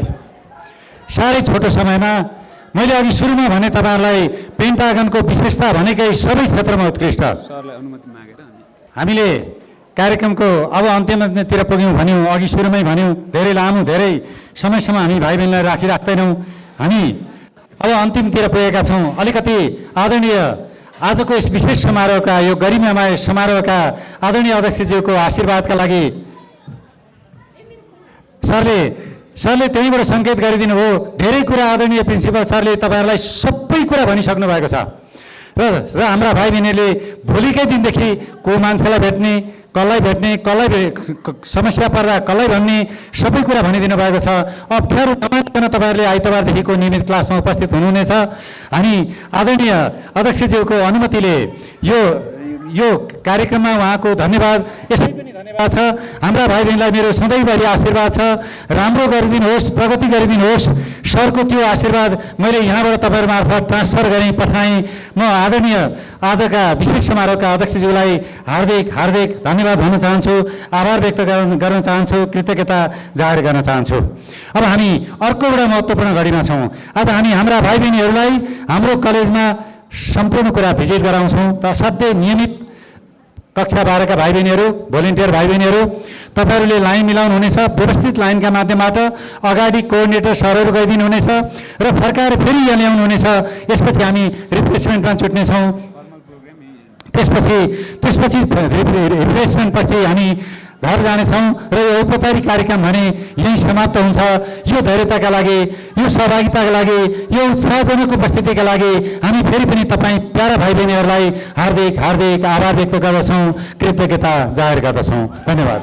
साह्रै छोटो समयमा मैले अघि सुरुमा भने तपाईँहरूलाई पेन्टागनको विशेषता भनेकै सबै क्षेत्रमा उत्कृष्ट। हामीले कार्यक्रमको अब अन्त्यतिर पुग्यौँ भन्यौँ, अघि सुरुमै भन्यौँ, धेरै लामो धेरै समयसम्म हामी भाइ बहिनीलाई राखिराख्दैनौँ। हामी अब अन्तिमतिर पुगेका छौँ। अलिकति आदरणीय आजको यस विशेष समारोहका यो गरिमामय समारोहका आदरणीय अध्यक्षज्यूको आशीर्वादका लागि सरले त्यहीँबाट सङ्केत गरिदिनु भयो। धेरै कुरा आदरणीय प्रिन्सिपल सरले तपाईँहरूलाई सबै कुरा भनिसक्नु भएको छ र हाम्रा भाइ बहिनीहरूले भोलिकै दिनदेखि को मान्छेलाई भेट्ने, कसलाई समस्या पर्दा कसलाई भन्ने सबै कुरा भनिदिनु भएको छ। अप्ठ्यारो नमानिकन तपाईँहरूले आइतबारदेखिको नियमित क्लासमा उपस्थित हुनुहुनेछ। हामी आदरणीय अध्यक्षज्यूको अनुमतिले यो कार्यक्रममा उहाँको धन्यवाद, यसै पनि धन्यवाद छ। हाम्रा भाइ बहिनीलाई मेरो सधैँभरि आशीर्वाद छ, राम्रो गरिदिनुहोस्, प्रगति गरिदिनुहोस्। सरको त्यो आशीर्वाद मैले यहाँबाट तपाईँहरू मार्फत ट्रान्सफर गरेँ, पठाएँ। म आजका विशेष समारोहका अध्यक्षज्यूलाई हार्दिक धन्यवाद भन्न चाहन्छु, आभार व्यक्त गर्न चाहन्छु, कृतज्ञता जाहेर गर्न चाहन्छु। अब हामी अर्को एउटा महत्त्वपूर्ण घडीमा छौँ। आज हामी हाम्रा भाइ बहिनीहरूलाई हाम्रो कलेजमा सम्पूर्ण कुरा भिजिट गराउँछौँ। त असाध्यै नियमित कक्षा 12 का भाइ बहिनीहरू, भोलिन्टियर भाइ बहिनीहरू, तपाईँहरूले लाइन मिलाउनु हुनेछ। व्यवस्थित लाइनका माध्यमबाट अगाडि कोअर्डिनेटर सरहरू गइदिनु हुनेछ र फर्काएर फेरि यहाँ ल्याउनु हुनेछ। यसपछि हामी रिफ्रेसमेन्टमा छुट्नेछौँ। त्यसपछि रिफ्रेसमेन्टपछि हामी घर जानेछौँ र यो औपचारिक कार्यक्रम भने यहीँ समाप्त हुन्छ। यो धैर्यताका लागि, यो सहभागिताका लागि, यो उत्साहजनक उपस्थितिका लागि हामी फेरि पनि तपाईँ प्यारा भाइ बहिनीहरूलाई हार्दिक आभार व्यक्त गर्दछौँ, कृतज्ञता जाहेर गर्दछौँ। धन्यवाद।